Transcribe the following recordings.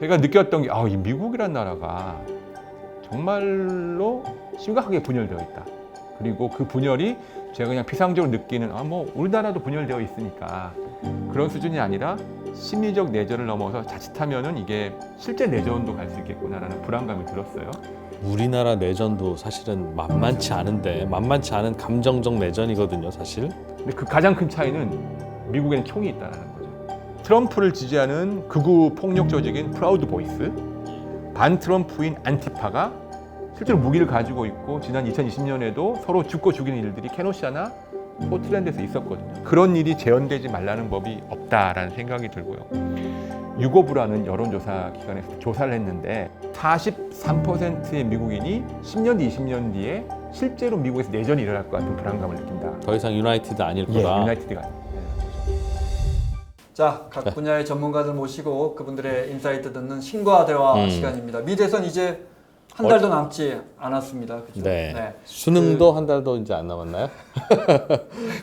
제가 느꼈던 게 이 미국이란 나라가 정말로 심각하게 분열되어 있다. 그리고 그 분열이 제가 그냥 피상적으로 느끼는 뭐 우리나라도 분열되어 있으니까 그런 수준이 아니라 심리적 내전을 넘어서 자칫하면은 이게 실제 내전도 갈 수 있겠구나라는 불안감이 들었어요. 우리나라 내전도 사실은 만만치 않은데 만만치 않은 감정적 내전이거든요, 사실. 근데 그 가장 큰 차이는 미국에는 총이 있다는 거죠. 트럼프를 지지하는 극우 폭력 조직인 프라우드 보이스, 반 트럼프인 안티파가 실제로 무기를 가지고 있고 지난 2020년에도 서로 죽고 죽이는 일들이 케노시아나 포틀랜드에서 있었거든요. 그런 일이 재현되지 말라는 법이 없다라는 생각이 들고요. 유고브라는 여론조사 기관에서 조사를 했는데 43%의 미국인이 10년 뒤, 20년 뒤에 실제로 미국에서 내전이 일어날 것 같은 불안감을 느낀다. 더 이상 유나이티드 아닐 예, 거다. 유나이티드가 아니에요. 자, 각 분야의 전문가들 모시고 그분들의 인사이트 듣는 신과 대화 시간입니다. 미대선 이제 한 달도 남지 않았습니다. 그죠? 네. 수능도 한 달도 이제 안 남았나요?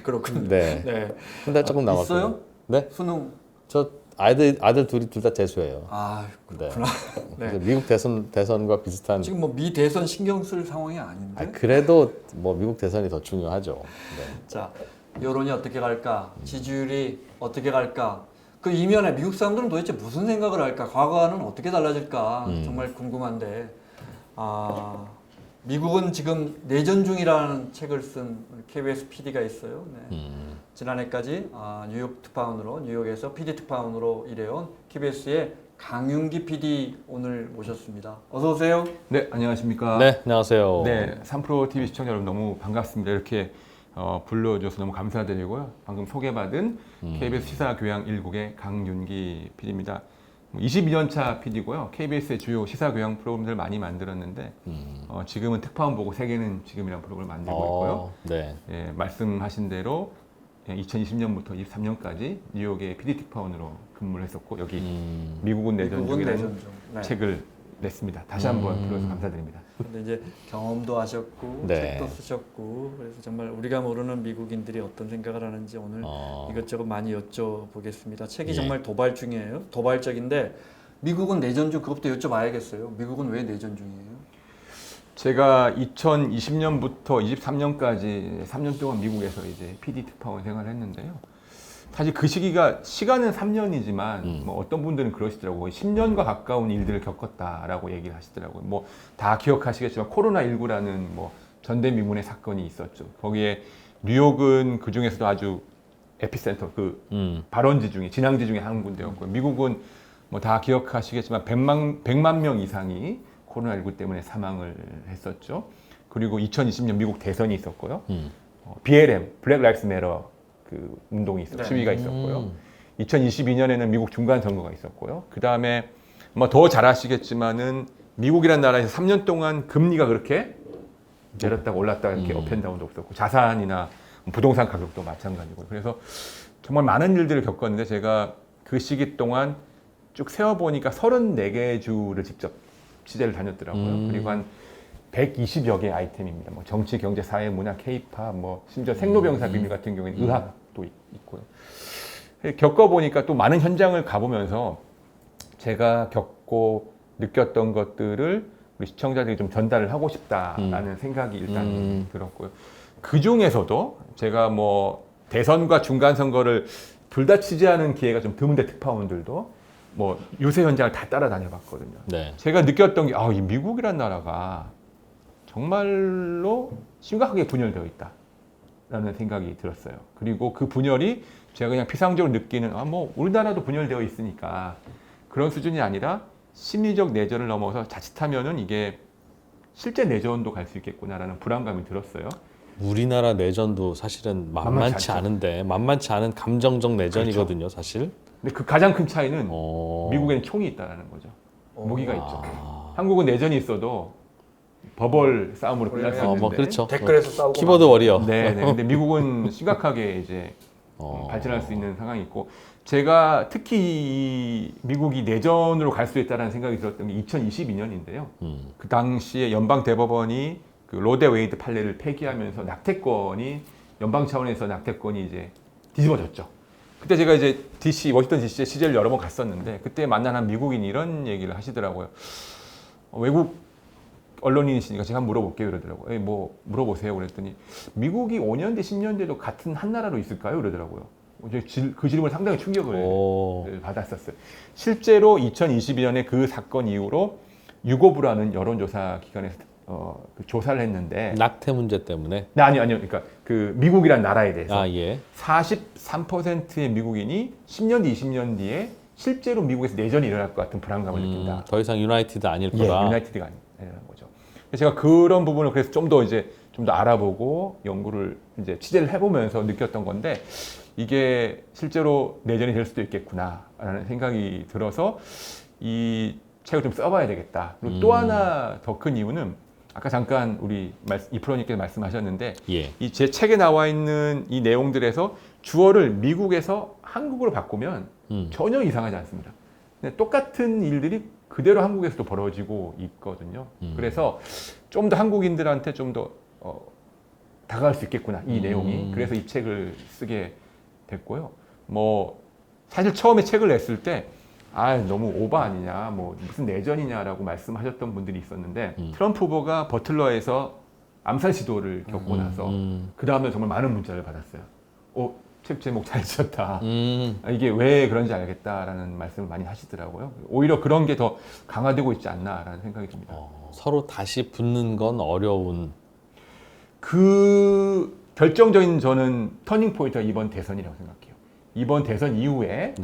그렇군요. 네. 네. 한 달 조금 남았어요. 있어요? 네. 수능. 저 아들 둘이 둘 다 재수해요. 아, 그렇구나. 네. 그래서 미국 대선과 비슷한. 지금 뭐 미 대선 신경 쓸 상황이 아닌데. 그래도 뭐 미국 대선이 더 중요하죠. 네. 자, 여론이 어떻게 갈까? 지지율이 어떻게 갈까? 그 이면에 미국 사람들은 도대체 무슨 생각을 할까? 과거와는 어떻게 달라질까? 정말 궁금한데, 미국은 지금 내전 중이라는 책을 쓴 KBS PD가 있어요. 네. 지난해까지 뉴욕 특파원으로, 뉴욕에서 PD 특파원으로 일해온 KBS의 강윤기 PD 오늘 모셨습니다. 어서 오세요. 네, 안녕하십니까. 네, 안녕하세요. 네, 3프로 TV 시청자 여러분 너무 반갑습니다. 이렇게 불러줘서 너무 감사드리고요. 방금 소개받은 KBS 시사교양 1국의 강윤기 PD입니다. 22년 차 PD고요. KBS의 주요 시사교양 프로그램들 많이 만들었는데 지금은 특파원 보고 세계는 지금이라는 프로그램을 만들고 있고요. 네. 예, 말씀하신 대로 2020년부터 23년까지 뉴욕의 PD 특파원으로 근무를 했었고 여기 미국은 내전 중이라는 네. 책을 냈습니다. 다시 한번 불러서 감사드립니다. 근데 이제 경험도 하셨고 네. 책도 쓰셨고 그래서 정말 우리가 모르는 미국인들이 어떤 생각을 하는지 오늘 이것저것 많이 여쭤보겠습니다. 책이 예. 정말 도발중이에요. 도발적인데 미국은 내전 중 그것도 여쭤봐야겠어요. 미국은 왜 내전 중이에요? 제가 2020년부터 23년까지 3년 동안 미국에서 이제 PD 특파원 생활을 했는데요. 사실 그 시간은 3년이지만 뭐 어떤 분들은 그러시더라고요. 10년과 가까운 일들을 겪었다라고 얘기를 하시더라고요. 뭐 다 기억하시겠지만 코로나19라는 뭐 전대미문의 사건이 있었죠. 거기에 뉴욕은 그 중에서도 아주 에피센터 발원지 중에 진앙지 중에 한 군데였고요. 미국은 뭐 다 기억하시겠지만 100만 명 이상이 코로나19 때문에 사망을 했었죠. 그리고 2020년 미국 대선이 있었고요. BLM, 블랙 라이브스 매터 그 운동이 있었고 시위가 있었고요. 2022년에는 미국 중간 선거가 있었고요. 그 다음에 뭐 더 잘 아시겠지만은 미국이란 나라에서 3년 동안 금리가 그렇게 내렸다가 올랐다가 이렇게 업앤다운도 없었고 자산이나 부동산 가격도 마찬가지고 그래서 정말 많은 일들을 겪었는데 제가 그 시기 동안 쭉 세어보니까 34개 주를 직접 취재를 다녔더라고요. 그리고 한 120여 개의 아이템입니다. 뭐 정치, 경제, 사회, 문화, K-팝, 뭐 심지어 생로병사 비밀 같은 경우에는 의학도 있고요. 겪어보니까 또 많은 현장을 가보면서 제가 겪고 느꼈던 것들을 우리 시청자들이 좀 전달을 하고 싶다라는 생각이 일단 들었고요. 그 중에서도 제가 뭐 대선과 중간 선거를 둘 다 취재하는 기회가 좀 드문데 특파원들도 뭐 유세 현장을 다 따라다녀 봤거든요. 네. 제가 느꼈던 게 이 미국이란 나라가 정말로 심각하게 분열되어 있다라는 생각이 들었어요. 그리고 그 분열이 제가 그냥 피상적으로 느끼는 뭐 우리나라도 분열되어 있으니까 그런 수준이 아니라 심리적 내전을 넘어서 자칫하면은 이게 실제 내전도 갈 수 있겠구나라는 불안감이 들었어요. 우리나라 내전도 사실은 만만치 않은데 만만치 않은 감정적 내전이거든요, 그렇죠. 사실. 근데 그 가장 큰 차이는 미국에는 총이 있다는 거죠. 무기가 있죠. 한국은 내전이 있어도 버벌 싸움으로 끝날 수 있는데. 뭐 그렇죠. 댓글에서 싸우고 키보드 워리어. 네. 근데 미국은 심각하게 이제 발전할 수 있는 상황이 있고 제가 특히 미국이 내전으로 갈 수 있다는 생각이 들었던 게 2022년인데요. 그 당시에 연방 대법원이 그 로데 웨이드 판례를 폐기하면서 연방 차원에서 낙태권이 이제 뒤집어졌죠. 그때 제가 이제 워싱턴 DC에 취재를 여러 번 갔었는데 그때 만난 한 미국인이 이런 얘기를 하시더라고요. 외국 언론인이시니까 제가 한번 물어볼게요 그러더라고요. 뭐 물어보세요 그랬더니 미국이 5년 뒤 10년 뒤에도 같은 한 나라로 있을까요? 그러더라고요. 그 질문을 상당히 충격을 받았었어요. 실제로 2022년에 그 사건 이후로 유고브라는 여론조사 기관에서 그 조사를 했는데 낙태 문제 때문에? 네, 아니요. 그러니까 그 미국이란 나라에 대해서 43%의 미국인이 10년 뒤, 20년 뒤에 실제로 미국에서 내전이 일어날 것 같은 불안감을 느낀다. 더 이상 유나이티드 아닐 예, 거다. 유나이티드가 아니라는 거죠. 제가 그런 부분을 그래서 좀 더 알아보고 연구를 이제 취재를 해보면서 느꼈던 건데 이게 실제로 내전이 될 수도 있겠구나라는 생각이 들어서 이 책을 좀 써봐야 되겠다. 그리고 또 하나 더 큰 이유는 아까 잠깐 우리 이프로님께서 말씀하셨는데 이 제 책에 나와 있는 이 내용들에서 주어를 미국에서 한국으로 바꾸면 전혀 이상하지 않습니다. 근데 똑같은 일들이 그대로 한국에서도 벌어지고 있거든요. 그래서 좀 더 한국인들한테 좀 더 다가갈 수 있겠구나 이 내용이. 그래서 이 책을 쓰게 됐고요. 뭐 사실 처음에 책을 냈을 때 너무 오버 아니냐, 뭐 무슨 내전이냐라고 말씀하셨던 분들이 있었는데 트럼프 후보가 버틀러에서 암살 시도를 겪고 나서 그 다음에 정말 많은 문자를 받았어요. 책 제목 잘 지었다. 이게 왜 그런지 알겠다라는 말씀을 많이 하시더라고요. 오히려 그런 게 더 강화되고 있지 않나라는 생각이 듭니다. 서로 다시 붙는 건 어려운. 그 결정적인 저는 터닝 포인트가 이번 대선이라고 생각해요. 이번 대선 이후에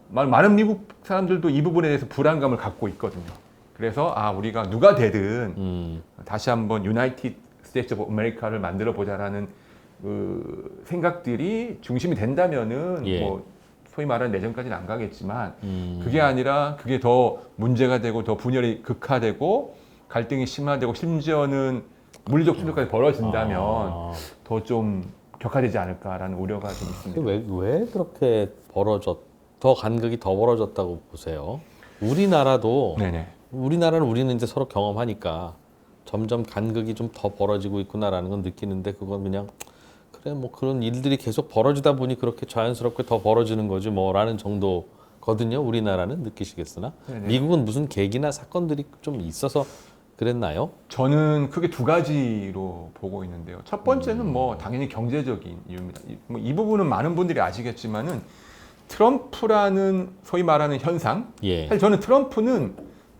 많은 미국 사람들도 이 부분에 대해서 불안감을 갖고 있거든요. 그래서 우리가 누가 되든 다시 한번 유나이티드 스테이츠 오브 아메리카를 만들어 보자라는 그 생각들이 중심이 된다면은 뭐 소위 말하는 내전까지는 안 가겠지만 그게 아니라 그게 더 문제가 되고 더 분열이 극화되고 갈등이 심화되고 심지어는 물리적 충돌까지 벌어진다면 더 좀 격화되지 않을까라는 우려가 좀 있습니다. 왜 그렇게 더 간극이 더 벌어졌다고 보세요? 우리나라는 우리는 이제 서로 경험하니까 점점 간극이 좀 더 벌어지고 있구나라는 건 느끼는데 그건 그냥 그래 뭐 그런 일들이 계속 벌어지다 보니 그렇게 자연스럽게 더 벌어지는 거지 뭐라는 정도거든요. 우리나라는 느끼시겠으나 미국은 무슨 계기나 사건들이 좀 있어서 그랬나요? 저는 크게 두 가지로 보고 있는데요. 첫 번째는 뭐 당연히 경제적인 이유입니다. 이 부분은 많은 분들이 아시겠지만은 트럼프라는 소위 말하는 현상. 사실 저는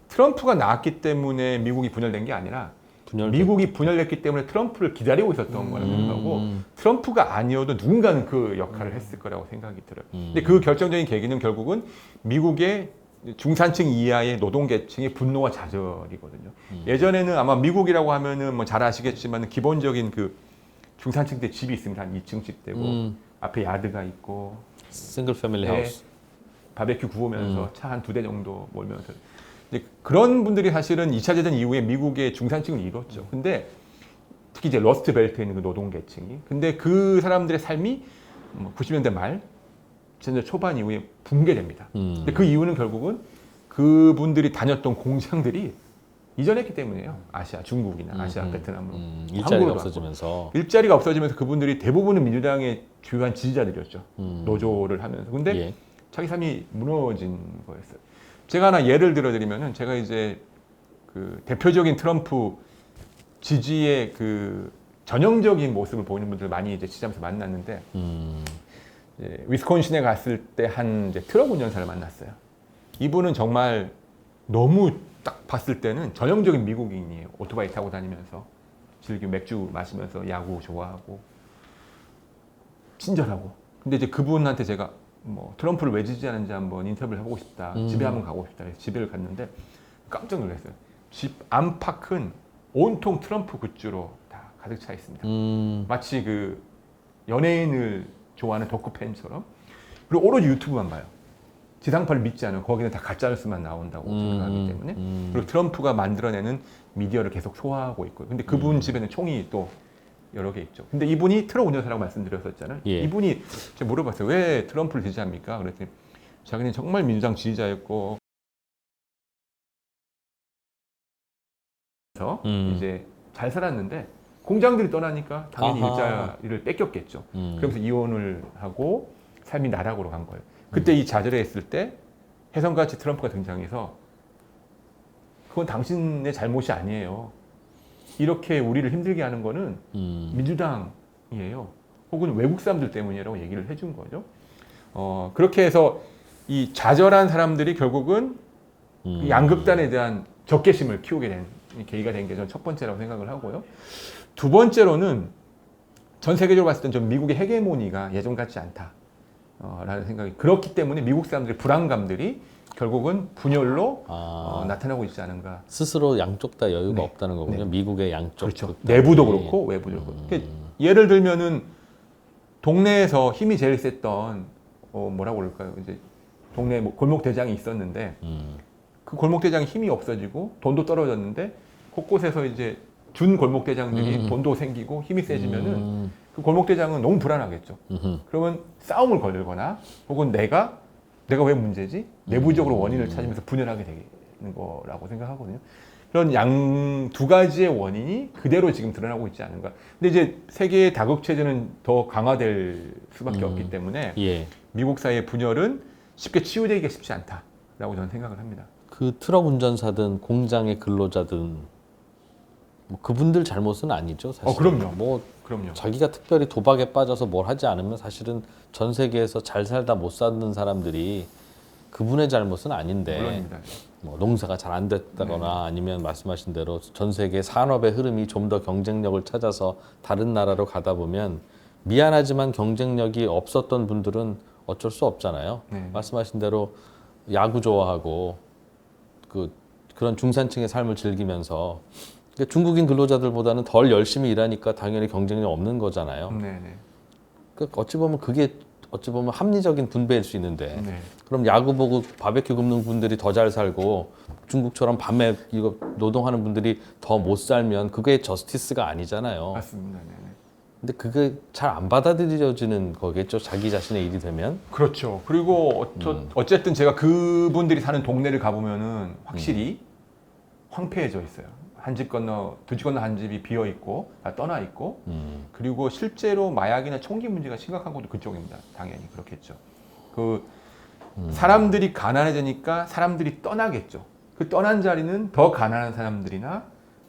트럼프가 나왔기 때문에 미국이 분열된 게 아니라 미국이 분열됐기 때문에 트럼프를 기다리고 있었던 거라고 생각하고 트럼프가 아니어도 누군가는 그 역할을 했을 거라고 생각이 들어요. 근데 그 결정적인 계기는 결국은 미국의 중산층 이하의 노동계층의 분노와 좌절이거든요. 예전에는 아마 미국이라고 하면은 뭐 잘 아시겠지만 기본적인 그 중산층대 집이 있습니다. 한 2층씩 되고 앞에 야드가 있고 싱글 패밀리 하우스 바베큐 구우면서 차 한 2대 정도 몰면서 이제 그런 분들이 사실은 2차 대전 이후에 미국의 중산층을 이뤘죠. 근데 특히 이제 러스트 벨트에 있는 그 노동계층이 근데 그 사람들의 삶이 90년대 말 2000년대 초반 이후에 붕괴됩니다. 근데 그 이유는 결국은 그분들이 다녔던 공장들이 이전했기 때문이에요. 아시아, 중국이나 아시아, 베트남으로. 일자리가 없어지면서 그분들이 대부분은 민주당의 주요한 지지자들이었죠. 노조를 하면서. 근데 자기 삶이 무너진 거였어요. 제가 하나 예를 들어드리면은 제가 이제 그 대표적인 트럼프 지지의 그 전형적인 모습을 보이는 분들 많이 이제 취재하면서 만났는데 위스콘신에 갔을 때 한 트럭 운전사를 만났어요. 이분은 정말 너무 딱 봤을 때는 전형적인 미국인이에요. 오토바이 타고 다니면서 즐기고 맥주 마시면서 야구 좋아하고 친절하고. 근데 이제 그분한테 제가 뭐 트럼프를 왜 지지하는지 한번 인터뷰를 해보고 싶다. 집에 한번 가고 싶다. 그래서 집에를 갔는데 깜짝 놀랐어요. 집 안팎은 온통 트럼프 굿즈로 다 가득 차 있습니다. 마치 그 연예인을 좋아하는 덕후 팬처럼. 그리고 오로지 유튜브만 봐요. 지상파를 믿지 않아요. 거기는 다 가짜 뉴스만 나온다고 생각하기 때문에. 그리고 트럼프가 만들어내는 미디어를 계속 소화하고 있고요. 근데 그분 집에는 총이 또 여러 개 있죠. 근데 이분이 트럭 운전사라고 말씀드렸었잖아요. 이분이 제가 물어봤어요. 왜 트럼프를 지지합니까? 그랬더니 자기는 정말 민주당 지지자였고 이제 잘 살았는데 공장들이 떠나니까 당연히 일자리를 뺏겼겠죠. 그러면서 이혼을 하고 삶이 나락으로 간 거예요. 그때 이 좌절했을 때 혜성같이 트럼프가 등장해서 그건 당신의 잘못이 아니에요. 이렇게 우리를 힘들게 하는 거는 민주당이에요. 혹은 외국 사람들 때문이라고 얘기를 해준 거죠. 그렇게 해서 이 좌절한 사람들이 결국은 양극단에 대한 적개심을 키우게 된 계기가 된 게 저는 첫 번째라고 생각을 하고요. 두 번째로는 전 세계적으로 봤을 땐 좀 미국의 헤게모니가 예전 같지 않다. 라는 생각이 그렇기 때문에 미국 사람들의 불안감들이 결국은 분열로 나타나고 있지 않은가. 스스로 양쪽 다 여유가 네. 없다는 거군요. 네. 미국의 양쪽. 그렇죠. 극단이. 내부도 그렇고 외부도 그렇고. 그러니까 예를 들면은 동네에서 힘이 제일 셌던 뭐라고 그럴까요? 이제 동네 뭐 골목 대장이 있었는데 그 골목 대장이 힘이 없어지고 돈도 떨어졌는데 곳곳에서 이제 준 골목 대장들이 돈도 생기고 힘이 세지면은 그 골목 대장은 너무 불안하겠죠. 그러면 싸움을 걸거나 혹은 내가 왜 문제지? 내부적으로 원인을 찾으면서 분열하게 되는 거라고 생각하거든요. 그런 양 두 가지의 원인이 그대로 지금 드러나고 있지 않은가. 근데 이제 세계의 다극 체제는 더 강화될 수밖에 없기 때문에 예. 미국 사회의 분열은 쉽게 치유되기가 쉽지 않다라고 저는 생각을 합니다. 그 트럭 운전사든 공장의 근로자든 뭐 그분들 잘못은 아니죠. 사실. 그럼요. 뭐 그럼요. 자기가 특별히 도박에 빠져서 뭘 하지 않으면 사실은 전 세계에서 잘 살다 못 사는 사람들이 그분의 잘못은 아닌데 물론입니다. 뭐 농사가 잘 안 됐다거나 아니면 말씀하신 대로 전 세계 산업의 흐름이 좀 더 경쟁력을 찾아서 다른 나라로 가다 보면 미안하지만 경쟁력이 없었던 분들은 어쩔 수 없잖아요. 네. 말씀하신 대로 야구 좋아하고 그런 중산층의 삶을 즐기면서 그러니까 중국인 근로자들보다는 덜 열심히 일하니까 당연히 경쟁력 없는 거잖아요. 네네. 그러니까 어찌 보면 합리적인 분배일 수 있는데 네. 그럼 야구 보고 바베큐 굽는 분들이 더 잘 살고 중국처럼 밤에 이거 노동하는 분들이 더 못 살면 그게 저스티스가 아니잖아요. 맞습니다. 네네. 근데 그게 잘 안 받아들여지는 거겠죠. 자기 자신의 일이 되면. 그렇죠. 그리고 어쨌든 제가 그분들이 사는 동네를 가보면은 확실히 황폐해져 있어요. 한 집 건너, 두 집 건너 한 집이 비어 있고, 다 떠나 있고, 그리고 실제로 마약이나 총기 문제가 심각한 곳도 그쪽입니다. 당연히 그렇겠죠. 사람들이 가난해지니까 사람들이 떠나겠죠. 그 떠난 자리는 더 가난한 사람들이나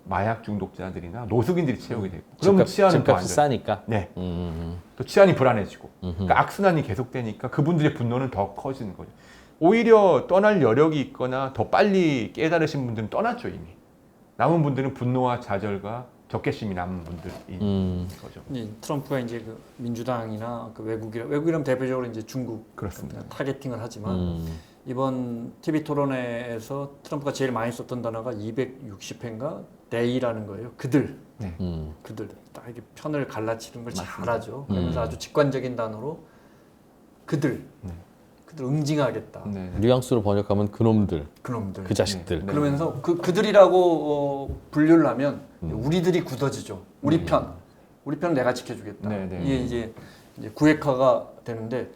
마약 중독자들이나 노숙인들이 채우게 되고, 그러면 치안은 더 안 집값이 좋아요. 싸니까. 네. 또 치안이 불안해지고, 그러니까 악순환이 계속되니까 그분들의 분노는 더 커지는 거죠. 오히려 떠날 여력이 있거나 더 빨리 깨달으신 분들은 떠났죠 이미. 남은 분들은 분노와 좌절과 적개심이 남은 분들인 거죠. 트럼프가 이제 그 민주당이나 그 외국이라면 대표적으로 이제 중국 그렇습니다. 타겟팅을 하지만 이번 TV 토론회에서 트럼프가 제일 많이 썼던 단어가 260회인가 데이라는 거예요. 그들. 네. 그들 딱 이렇게 편을 갈라치는 걸 잘하죠. 그러면서 아주 직관적인 단어로 그들 응징하겠다. 네. 뉘앙스로 번역하면 그놈들, 그놈들. 그 자식들. 네. 그러면서 그들이라고 분류를 하면 우리들이 굳어지죠. 우리 편은 내가 지켜주겠다. 네. 이게 이제 구획화가 되는데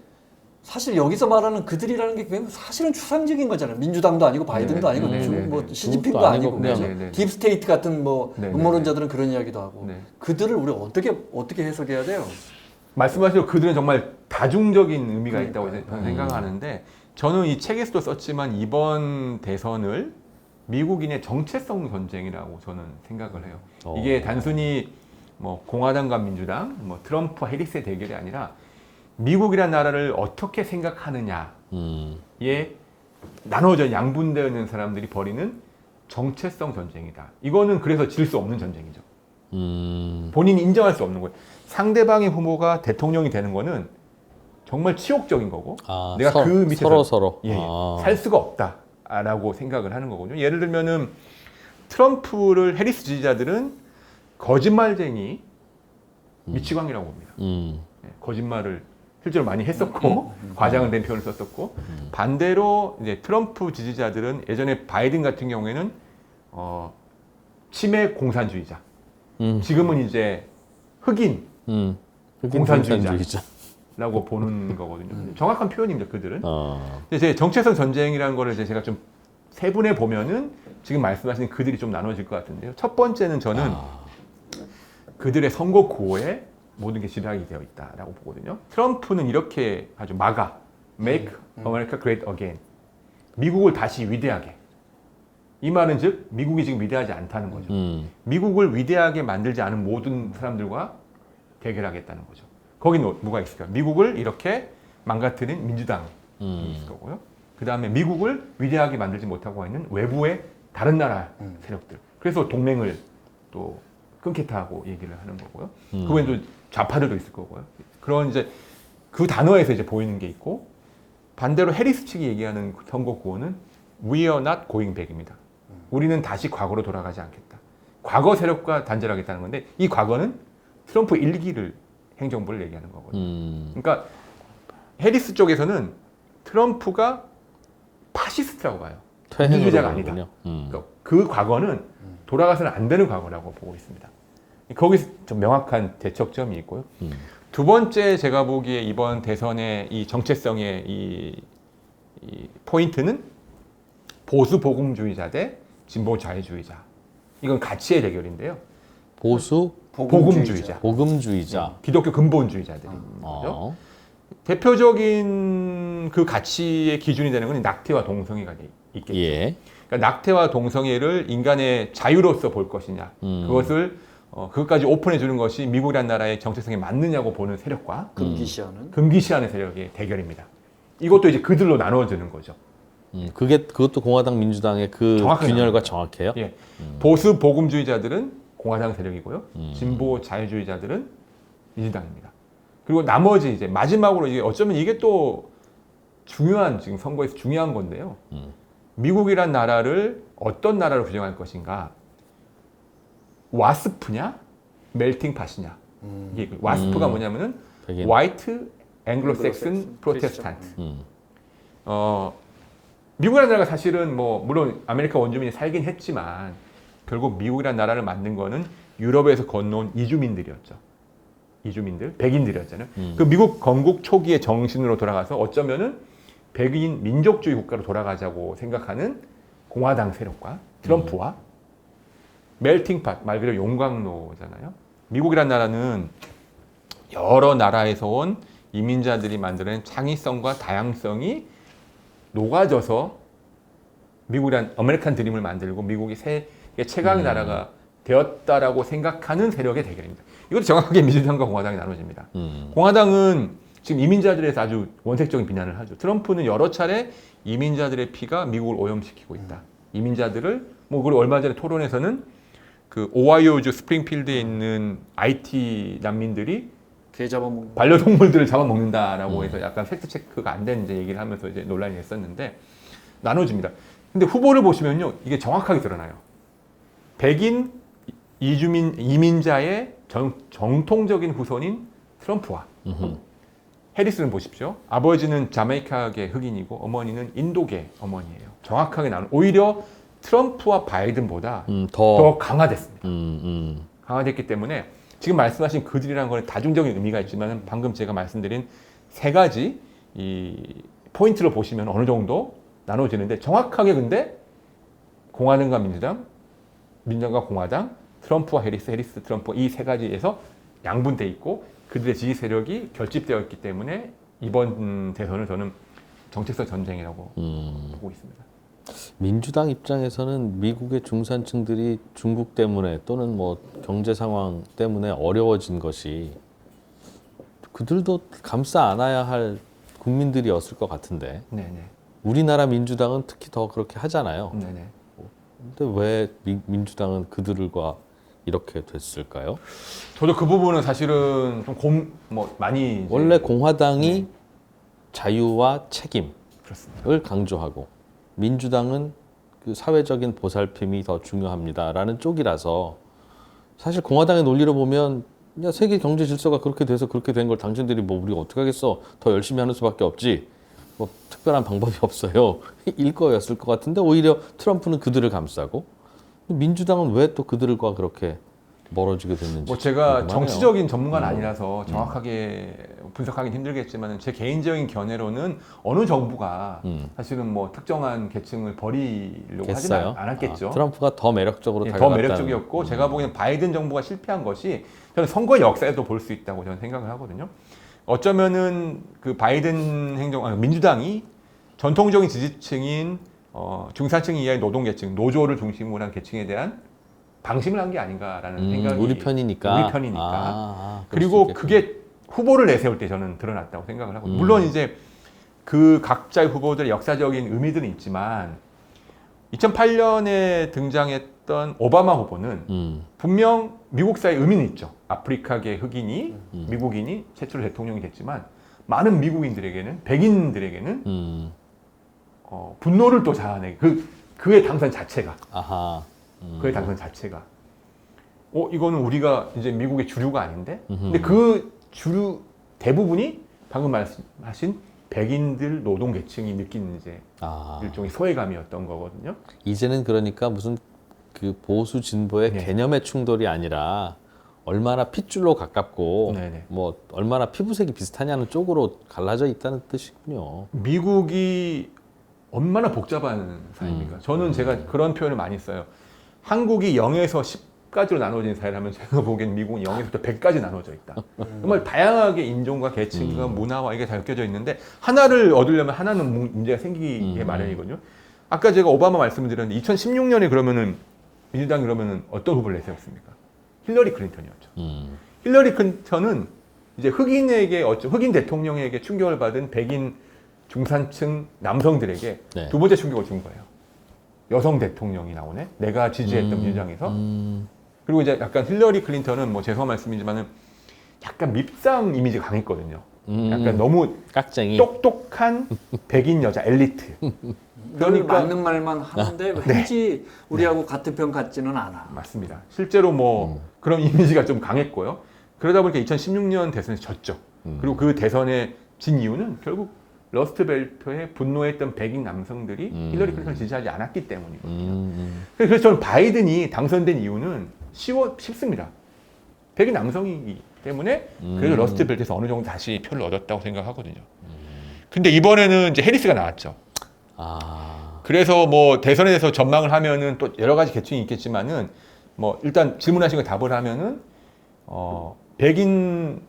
사실 여기서 말하는 그들이라는 게 그냥 사실은 추상적인 거잖아요. 민주당도 아니고 바이든도 아니고 뭐 시진핑도 중국도 아니고 아니고 그냥 딥스테이트 같은 뭐 네. 음모론자들은 그런 이야기도 하고 네. 그들을 우리가 어떻게 해석해야 돼요? 말씀하신 대로 그들은 정말 다중적인 의미가 있다고 그러니까요. 저는 생각하는데 저는 이 책에서도 썼지만 이번 대선을 미국인의 정체성 전쟁이라고 저는 생각을 해요. 이게 단순히 뭐 공화당과 민주당, 뭐 트럼프와 해리스의 대결이 아니라 미국이라는 나라를 어떻게 생각하느냐에 나눠져 양분되어 있는 사람들이 벌이는 정체성 전쟁이다. 이거는 그래서 질 수 없는 전쟁이죠. 본인이 인정할 수 없는 거예요. 상대방의 후보가 대통령이 되는 거는 정말 치욕적인 거고 내가 그 밑에서 서로 살 수가 없다라고 생각을 하는 거거든요. 예를 들면은 트럼프를 해리스 지지자들은 거짓말쟁이 미치광이라고 봅니다. 거짓말을 실제로 많이 했었고 과장된 표현을 썼었고 반대로 이제 트럼프 지지자들은 예전에 바이든 같은 경우에는 치매 공산주의자 지금은 이제 흑인 공산주의자라고 보는 거거든요. 정확한 표현입니다. 그들은. 제 정체성 전쟁이라는 거를 제가 좀 세분해 보면은 지금 말씀하신 그들이 좀 나눠질 것 같은데요. 첫 번째는 저는 그들의 선거 구호에 모든 게 시작이 되어 있다라고 보거든요. 트럼프는 이렇게 아주 MAGA, Make America Great Again, 미국을 다시 위대하게. 이 말은 즉 미국이 지금 위대하지 않다는 거죠. 미국을 위대하게 만들지 않은 모든 사람들과 대결하겠다는 거죠. 거기는 뭐가 있을까요? 미국을 이렇게 망가뜨린 민주당이 있을 거고요. 그 다음에 미국을 위대하게 만들지 못하고 있는 외부의 다른 나라 세력들. 그래서 동맹을 또 끊겠다고 얘기를 하는 거고요. 그 외에도 좌파들도 있을 거고요. 그런 이제 그 단어에서 이제 보이는 게 있고, 반대로 해리스 측이 얘기하는 선거 구호는 We are not going back입니다. 우리는 다시 과거로 돌아가지 않겠다. 과거 세력과 단절하겠다는 건데, 이 과거는 트럼프 1기를 행정부를 얘기하는 거거든요. 그러니까 해리스 쪽에서는 트럼프가 파시스트라고 봐요. 민주주의자가 아니다. 그러니까 그 과거는 돌아가서는 안 되는 과거라고 보고 있습니다. 거기서 좀 명확한 대척점이 있고요. 두 번째 제가 보기에 이번 대선의 이 정체성의 이 포인트는 보수 복음주의자 대 진보 자유주의자. 이건 가치의 대결인데요. 보수 복음주의자. 복음주의자. 기독교 근본주의자들인 거죠. 대표적인 그 가치의 기준이 되는 건 낙태와 동성애가 있겠죠. 예. 그러니까 낙태와 동성애를 인간의 자유로서 볼 것이냐, 그것을 그것까지 오픈해 주는 것이 미국이라는 나라의 정체성에 맞느냐고 보는 세력과 금기시하는 세력의 대결입니다. 이것도 이제 그들로 나눠지는 거죠. 그것도 공화당 민주당의 그 균열과 정확해요. 예. 보수 복음주의자들은 공화당 세력이고요. 진보 자유주의자들은 민주당입니다. 그리고 나머지 이제 마지막으로 이게 어쩌면 이게 또 중요한 지금 선거에서 중요한 건데요. 미국이란 나라를 어떤 나라로 규정할 것인가? 와스프냐, 멜팅 팟이냐? 이게 와스프가 뭐냐면은 화이트 앵글로색슨 프로테스탄트. 미국이라는 나라가 사실은 뭐 물론 아메리카 원주민이 살긴 했지만 결국 미국이라는 나라를 만든 거는 유럽에서 건너온 이주민들이었죠. 이주민들, 백인들이었잖아요. 그 미국 건국 초기의 정신으로 돌아가서 어쩌면은 백인 민족주의 국가로 돌아가자고 생각하는 공화당 세력과 트럼프와 멜팅팟, 말 그대로 용광로잖아요. 미국이란 나라는 여러 나라에서 온 이민자들이 만드는 창의성과 다양성이 녹아져서 미국이란 아메리칸 드림을 만들고 미국이 세계 최강의 나라가 되었다라고 생각하는 세력의 대결입니다. 이것도 정확하게 민주당과 공화당이 나눠집니다. 공화당은 지금 이민자들에서 아주 원색적인 비난을 하죠. 트럼프는 여러 차례 이민자들의 피가 미국을 오염시키고 있다. 이민자들을 그리고 얼마 전에 토론에서는 그 오하이오주 스프링필드에 있는 IT 난민들이 개 잡아먹는 반려동물들을 잡아먹는다라고 해서 약간 팩트 체크가 안 된 얘기를 하면서 이제 논란이 됐었는데 나눠집니다. 근데 후보를 보시면요, 이게 정확하게 드러나요. 백인 이민자의 정통적인 후손인 트럼프와 해리스는 보십시오. 아버지는 자메이카계 흑인이고 어머니는 인도계 어머니예요. 정확하게 나눈. 오히려 트럼프와 바이든보다 더 강화됐습니다. 강화됐기 때문에 지금 말씀하신 그들이라는 건 다중적인 의미가 있지만 방금 제가 말씀드린 세 가지 이 포인트를 보시면 어느 정도 나눠지는데 정확하게 근데 공화당과 민주당, 민주당과 공화당, 트럼프와 해리스, 해리스, 트럼프 이 세 가지에서 양분돼 있고 그들의 지지 세력이 결집되어 있기 때문에 이번 대선을 저는 정책적 전쟁이라고 보고 있습니다. 민주당 입장에서는 미국의 중산층들이 중국 때문에 또는 뭐 경제 상황 때문에 어려워진 것이 그들도 감싸 안아야 할 국민들이었을 것 같은데 네네. 우리나라 민주당은 특히 더 그렇게 하잖아요. 네네. 근데 왜 민주당은 그들과 이렇게 됐을까요? 저도 그 부분은 사실은 좀 많이 원래 공화당이 자유와 책임을 그렇습니다. 강조하고 민주당은 그 사회적인 보살핌이 더 중요합니다라는 쪽이라서 사실 공화당의 논리로 보면 야, 세계 경제 질서가 그렇게 돼서 그렇게 된 걸 당신들이 뭐 우리가 어떻게 하겠어? 더 열심히 하는 수밖에 없지. 뭐 특별한 방법이 없어요. 일 거였을 것 같은데 오히려 트럼프는 그들을 감싸고 민주당은 왜 또 그들과 그렇게 멀어지게 됐는지. 뭐 제가 궁금하네요. 정치적인 전문가는 아니라서 정확하게 분석하기는 힘들겠지만 제 개인적인 견해로는 어느 정부가 사실은 뭐 특정한 계층을 버리려고 하지 겠어요? 않았겠죠. 트럼프가 더 매력적으로 예, 더 다가갔다는. 매력적이었고 제가 보기에는 바이든 정부가 실패한 것이 저는 선거 역사에도 볼 수 있다고 저는 생각을 하거든요. 어쩌면은 그 바이든 민주당이 전통적인 지지층인 중산층 이하의 노동계층, 노조를 중심으로 한 계층에 대한 방심을 한 게 아닌가라는 생각이 우리 편이니까. 우리 편이니까. 그럴 수 그리고 있겠군요. 그게 후보를 내세울 때 저는 드러났다고 생각을 하고 물론 이제 그 각자의 후보들의 역사적인 의미들은 있지만 2008년에 등장했던 오바마 후보는 분명 미국사의 의미는 있죠. 아프리카계 흑인이 미국인이 최초로 대통령이 됐지만 많은 미국인들에게는 백인들에게는 분노를 또 자아내게 그의 당선 자체가 아하. 그의 당선 자체가 이거는 우리가 이제 미국의 주류가 아닌데 근데 그 주류 대부분이 방금 말씀하신 백인들 노동계층이 느끼는 이제 일종의 소외감이었던 거거든요. 이제는 그러니까 무슨 그 보수 진보의 네. 개념의 충돌이 아니라 얼마나 핏줄로 가깝고 네네. 뭐 얼마나 피부색이 비슷하냐는 쪽으로 갈라져 있다는 뜻이군요. 미국이 얼마나 복잡한 사회입니까? 저는 제가 그런 표현을 많이 써요. 한국이 0에서 10까지로 나눠진 사회라면 제가 보기엔 미국은 0에서부터 100까지 나눠져 있다. 정말 다양하게 인종과 계층과 문화와 이게 다 엮여져 있는데 하나를 얻으려면 하나는 문제가 생기게 마련이거든요. 아까 제가 오바마 말씀을 드렸는데 2016년에 그러면은 민주당이 그러면은 어떤 후보를 내세웠습니까? 힐러리 클린턴이었죠. 힐러리 클린턴은 이제 흑인 대통령에게 충격을 받은 백인 중산층 남성들에게 네. 두 번째 충격을 준 거예요. 여성 대통령이 나오네. 내가 지지했던 민주당에서. 그리고 이제 약간 힐러리 클린턴은 뭐 죄송한 말씀이지만은 약간 밉상 이미지가 강했거든요. 약간 너무 깍쟁이. 똑똑한 백인 여자 엘리트. 그러니까 맞는 말만 하는데 왠지 우리하고 같은 편 같지는 않아. 맞습니다. 실제로 뭐 그런 이미지가 좀 강했고요. 그러다 보니까 2016년 대선에서 졌죠. 그리고 그 대선에 진 이유는 결국 러스트벨트에 분노했던 백인 남성들이 힐러리 클린턴을 지지하지 않았기 때문이거든요. 그래서 저는 바이든이 당선된 이유는 쉽습니다. 백인 남성이기 때문에 그래도 러스트벨트에서 어느 정도 다시 표를 얻었다고 생각하거든요. 근데 이번에는 이제 해리스가 나왔죠. 그래서 뭐 대선에 대해서 전망을 하면은 또 여러 가지 계층이 있겠지만은 뭐 일단 질문하신 거 답을 하면은 백인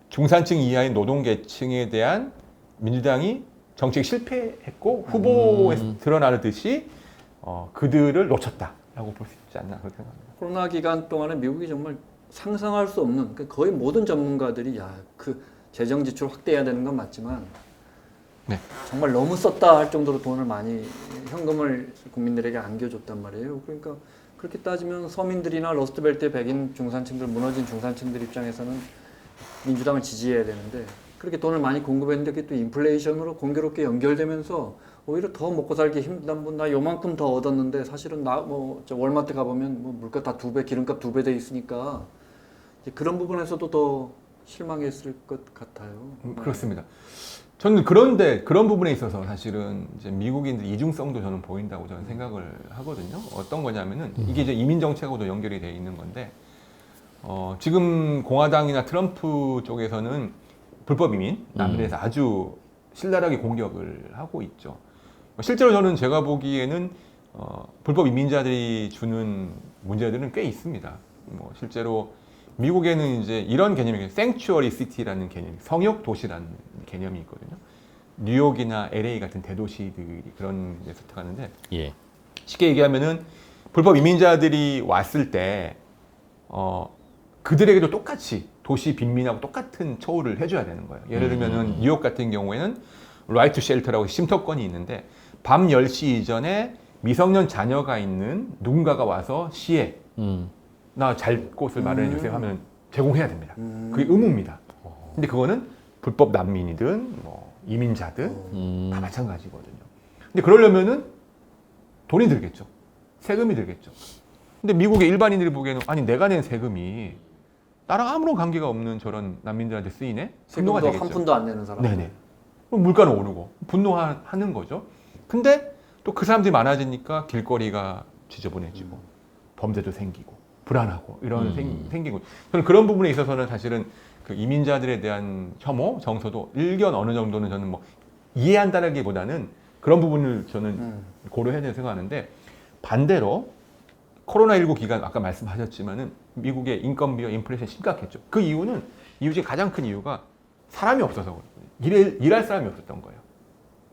중산층 이하의 노동계층에 대한 민주당이 정책이 실패했고 후보에서 드러나듯이 그들을 놓쳤다라고 볼 수 있지 않나 그렇게 생각합니다. 코로나 기간 동안에 미국이 정말 상상할 수 없는 거의 모든 전문가들이 그 재정 지출 확대해야 되는 건 맞지만 네. 정말 너무 썼다 할 정도로 돈을 많이 현금을 국민들에게 안겨줬단 말이에요. 그러니까 그렇게 따지면 서민들이나 러스트벨트의 백인 중산층들 무너진 중산층들 입장에서는 민주당을 지지해야 되는데 그렇게 돈을 많이 공급했는데 그게 또 인플레이션으로 공교롭게 연결되면서 오히려 더 먹고 살기 힘든 분 나 요만큼 더 얻었는데 사실은 저 월마트 가보면 뭐 물가 다 2배 기름값 2배 돼 있으니까 이제 그런 부분에서도 더 실망했을 것 같아요. 그렇습니다. 저는 그런데 그런 부분에 있어서 사실은 이제 미국인들 이중성도 저는 보인다고 저는 생각을 하거든요. 어떤 거냐면은 이게 이제 이민 정책하고도 연결이 돼 있는 건데 지금 공화당이나 트럼프 쪽에서는 불법 이민 남에 대해서 아주 신랄하게 공격을 하고 있죠. 실제로 저는 제가 보기에는 불법 이민자들이 주는 문제들은 꽤 있습니다. 뭐 실제로 미국에는 이제 이런 개념이 생츄어리 시티라는 개념, 성역 도시라는 개념이 있거든요. 뉴욕이나 LA 같은 대도시들이 그런 데서 들어가는데 예. 쉽게 얘기하면은 불법 이민자들이 왔을 때 그들에게도 똑같이 도시 빈민하고 똑같은 처우를 해줘야 되는 거예요. 예를 들면은 뉴욕 같은 경우에는 라이트 쉘터라고 쉼터권이 있는데 밤 10시 이전에 미성년 자녀가 있는 누군가가 와서 시에 나 잘 곳을 마련해 주세요 하면 제공해야 됩니다. 그게 의무입니다. 근데 그거는 불법 난민이든 뭐 이민자든 다 마찬가지거든요. 근데 그러려면은 돈이 들겠죠. 세금이 들겠죠. 근데 미국의 일반인들이 보기에는 아니 내가 낸 세금이 나랑 아무런 관계가 없는 저런 난민들한테 쓰이네? 분노가 세금도 되겠죠. 한 푼도 안 내는 사람. 네네. 그럼 물가는 오르고 분노하는 거죠. 근데 또 그 사람들이 많아지니까 길거리가 지저분해지고 범죄도 생기고 불안하고 이런 생기고 저는 그런 부분에 있어서는 사실은 그 이민자들에 대한 혐오, 정서도 일견 어느 정도는 저는 뭐 이해한다라기보다는 그런 부분을 저는 고려해야 된다고 생각하는데 반대로 코로나19 기간 아까 말씀하셨지만은 미국의 인건비와 인플레이션이 심각했죠. 그 이유는 이유 중에 가장 큰 이유가 사람이 없어서 그래요. 일할 사람이 없었던 거예요.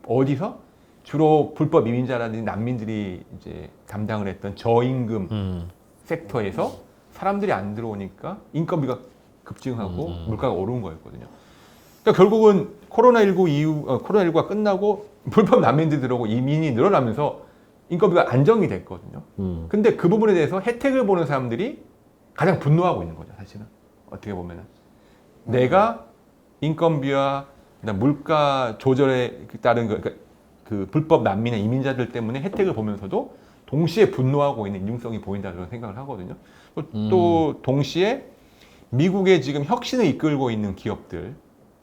어디서? 주로 불법 이민자라든지 난민들이 이제 담당을 했던 저임금 섹터에서 사람들이 안 들어오니까 인건비가 급증하고 물가가 오른 거였거든요. 그러니까 결국은 코로나19가 끝나고 불법 난민들이 들어오고 이민이 늘어나면서 인건비가 안정이 됐거든요. 근데 그 부분에 대해서 혜택을 보는 사람들이 가장 분노하고 있는 거죠, 사실은. 어떻게 보면은. 내가 인건비와 그다음 물가 조절에 따른 그러니까 그 불법 난민의 이민자들 때문에 혜택을 보면서도 동시에 분노하고 있는 이중성이 보인다 그런 생각을 하거든요. 또 동시에 미국의 지금 혁신을 이끌고 있는 기업들,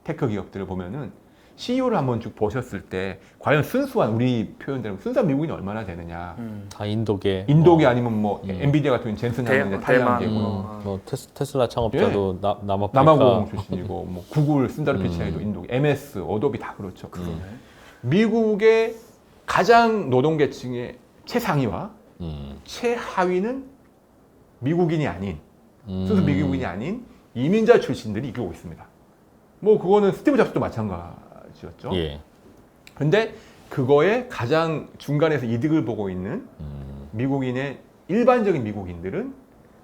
테크 기업들을 보면은 CEO를 한번 쭉 보셨을 때 과연 순수한 우리 표현대로 순수한 미국인이 얼마나 되느냐. 다 인도계. 아니면 뭐 엔비디아 같은 젠슨 하는 타이완계고 뭐 테슬라 창업자도 남아프리카. 남아공 출신이고 뭐 구글 순다르 피차이도 인도, MS, 어도비 다 그렇죠. 미국의 가장 노동계층의 최상위와 최하위는 미국인이 아닌 순수 미국인이 아닌 이민자 출신들이 이끌고 있습니다. 뭐 그거는 스티브 잡스도 마찬가지였죠. 예. 근데 그거에 가장 중간에서 이득을 보고 있는 미국인의 일반적인 미국인들은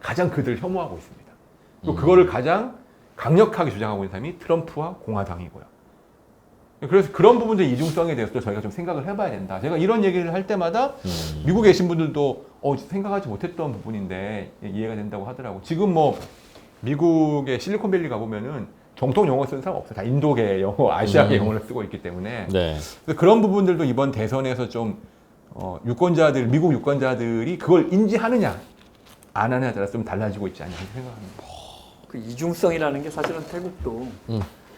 가장 그들을 혐오하고 있습니다. 또 그거를 가장 강력하게 주장하고 있는 사람이 트럼프와 공화당이고요. 그래서 그런 부분들의 이중성에 대해서도 저희가 좀 생각을 해봐야 된다. 제가 이런 얘기를 할 때마다 미국에 계신 분들도 생각하지 못했던 부분인데 이해가 된다고 하더라고. 지금 뭐 미국의 실리콘밸리 가보면은 정통 영어 쓰는 사람 없어요. 다 인도계 영어, 아시아계 영어를 쓰고 있기 때문에. 네. 그래서 그런 부분들도 이번 대선에서 좀 미국 유권자들이 그걸 인지하느냐 안 하느냐에 따라서 좀 달라지고 있지 않냐 생각합니다. 그 이중성이라는 게 사실은 태국도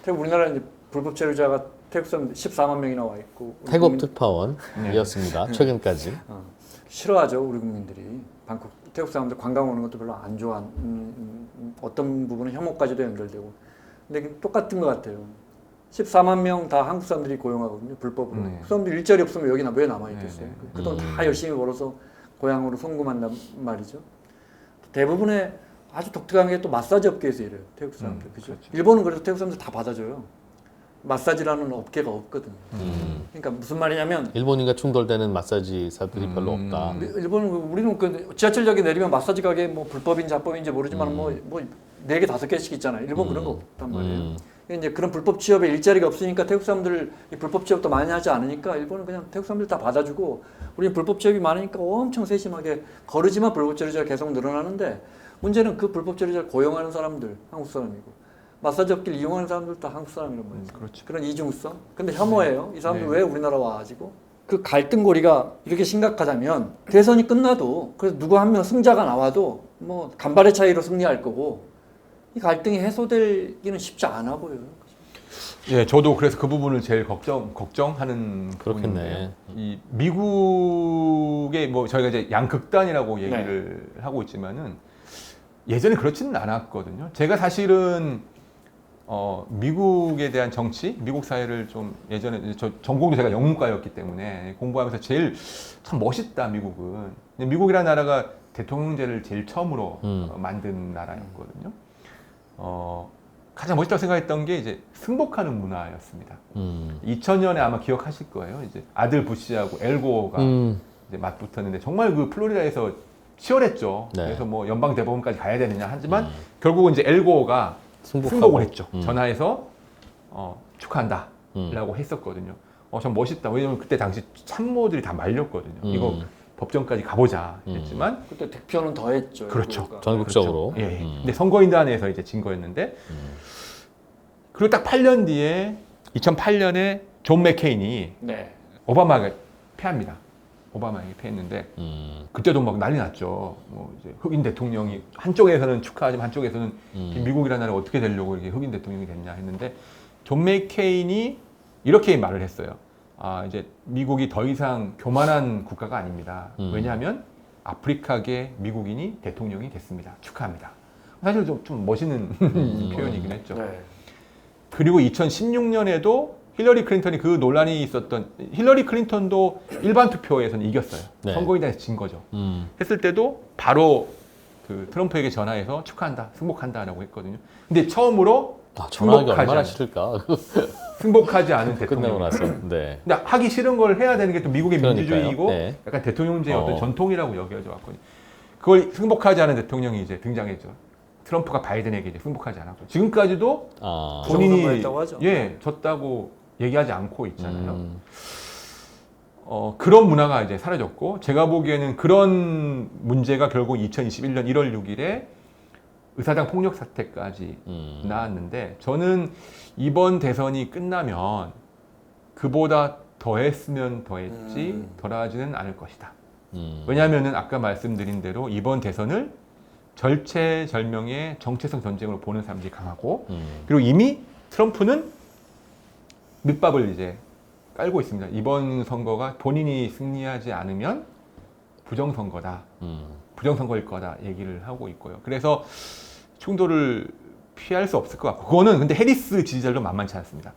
태국 우리나라 이제 불법 체류자가 태국 사람 14만 명이나 와 있고 태국 특파원이었습니다. 최근까지. 싫어하죠 우리 국민들이. 방콕 태국 사람들 관광 오는 것도 별로 안 좋아하는 어떤 부분은 혐오까지도 연결되고. 근데 똑같은 것 같아요. 14만 명 다 한국 사람들이 고용하거든요 불법으로. 그 사람들 일자리 없으면 여기 왜 남아 있겠어요? 그 돈 다 열심히 벌어서 고향으로 송금한단 말이죠. 대부분의 아주 독특한 게 또 마사지 업계에서 일해요 태국 사람들. 그죠? 그렇죠. 일본은 그래서 태국 사람들 다 받아줘요. 마사지라는 업계가 없거든. 그러니까 무슨 말이냐면 일본인과 충돌되는 마사지사들이 별로 없다. 일본은 우리는 그 지하철역에 내리면 마사지 가게 뭐 불법인지 합법인지 모르지만 뭐 4개 5개씩 있잖아요. 일본 그런 거 없단 말이에요. 이제 그런 불법 취업에 일자리가 없으니까 태국 사람들 불법 취업도 많이 하지 않으니까 일본은 그냥 태국 사람들 다 받아주고 우리는 불법 취업이 많으니까 엄청 세심하게 거르지만 불법 체류자가 계속 늘어나는데 문제는 그 불법 체류자를 고용하는 사람들 한국 사람이고 마사지 업기를 이용하는 사람들 다 한국 사람이란 말이죠. 그렇죠. 그런 이중성. 근데 혐오해요. 이 사람들 왜 우리나라 와가지고 그 갈등고리가 이렇게 심각하다면 대선이 끝나도 그래서 누구 한 명 승자가 나와도 뭐 간발의 차이로 승리할 거고 이 갈등이 해소되기는 쉽지 않아 보여요. 예, 저도 그래서 그 부분을 제일 걱정하는 그렇겠네. 부분인데요. 이 미국의 뭐 저희가 이제 양극단이라고 얘기를 하고 있지만은 예전에 그렇지는 않았거든요. 제가 사실은 미국에 대한 정치, 미국 사회를 좀 예전에 저 전공도 제가 영문과였기 때문에 공부하면서 제일 참 멋있다 미국은. 근데 미국이라는 나라가 대통령제를 제일 처음으로 만든 나라였거든요. 가장 멋있다고 생각했던 게 이제 승복하는 문화였습니다. 2000년에 아마 기억하실 거예요. 이제 아들 부시하고 엘고어가 이제 맞붙었는데 정말 그 플로리다에서 치열했죠. 네. 그래서 뭐 연방 대법원까지 가야 되느냐 하지만 결국은 이제 엘고어가 승복을 했죠. 전화해서 축하한다라고 했었거든요. 참 멋있다. 왜냐면 그때 당시 참모들이 다 말렸거든요. 이거 법정까지 가보자 했지만 그때 득표는 더 했죠. 그렇죠. 일부가. 전국적으로. 그렇죠. 예. 근데 선거인단에서 이제 진 거였는데 그리고 딱 8년 뒤에 2008년에 존 맥케인이 네. 오바마가 패합니다. 오바마에게 패했는데 그때도 막 난리 났죠. 뭐 이제 흑인 대통령이 한쪽에서는 축하하지만 한쪽에서는 미국이라는 나라가 어떻게 되려고 이렇게 흑인 대통령이 됐냐 했는데 존 맥케인이 이렇게 말을 했어요. 이제 미국이 더 이상 교만한 국가가 아닙니다. 왜냐하면 아프리카계 미국인이 대통령이 됐습니다. 축하합니다. 사실 좀 멋있는 표현이긴 했죠. 네. 그리고 2016년에도 힐러리 클린턴이 그 논란이 있었던 힐러리 클린턴도 일반 투표에서는 이겼어요. 네. 선거인단에서 진 거죠. 했을 때도 바로 그 트럼프에게 전화해서 축하한다, 승복한다라고 했거든요. 근데 처음으로 전화하기 승복하지 얼마나 않은, 싫을까? 승복하지 않은 끝내고 대통령. 나서. 네. 근데 하기 싫은 걸 해야 되는 게 또 미국의 그러니까요. 민주주의이고 네. 약간 대통령제의 어. 어떤 전통이라고 여겨져 왔거든요. 그걸 승복하지 않은 대통령이 이제 등장했죠. 트럼프가 바이든에게 이제 승복하지 않았고 지금까지도 아. 본인이 부정선거했다고 하죠. 졌다고 얘기하지 않고 있잖아요. 그런 문화가 이제 사라졌고 제가 보기에는 그런 문제가 결국 2021년 1월 6일에 의사당 폭력 사태까지 나왔는데 저는 이번 대선이 끝나면 그보다 더했으면 더했지 덜하지는 않을 것이다. 왜냐하면은 아까 말씀드린 대로 이번 대선을 절체절명의 정체성 전쟁으로 보는 사람들이 강하고 그리고 이미 트럼프는 밑밥을 이제 깔고 있습니다. 이번 선거가 본인이 승리하지 않으면 부정선거다. 부정선거일 거다 얘기를 하고 있고요. 그래서 충돌을 피할 수 없을 것 같고 그거는 근데 해리스 지지자들도 만만치 않습니다.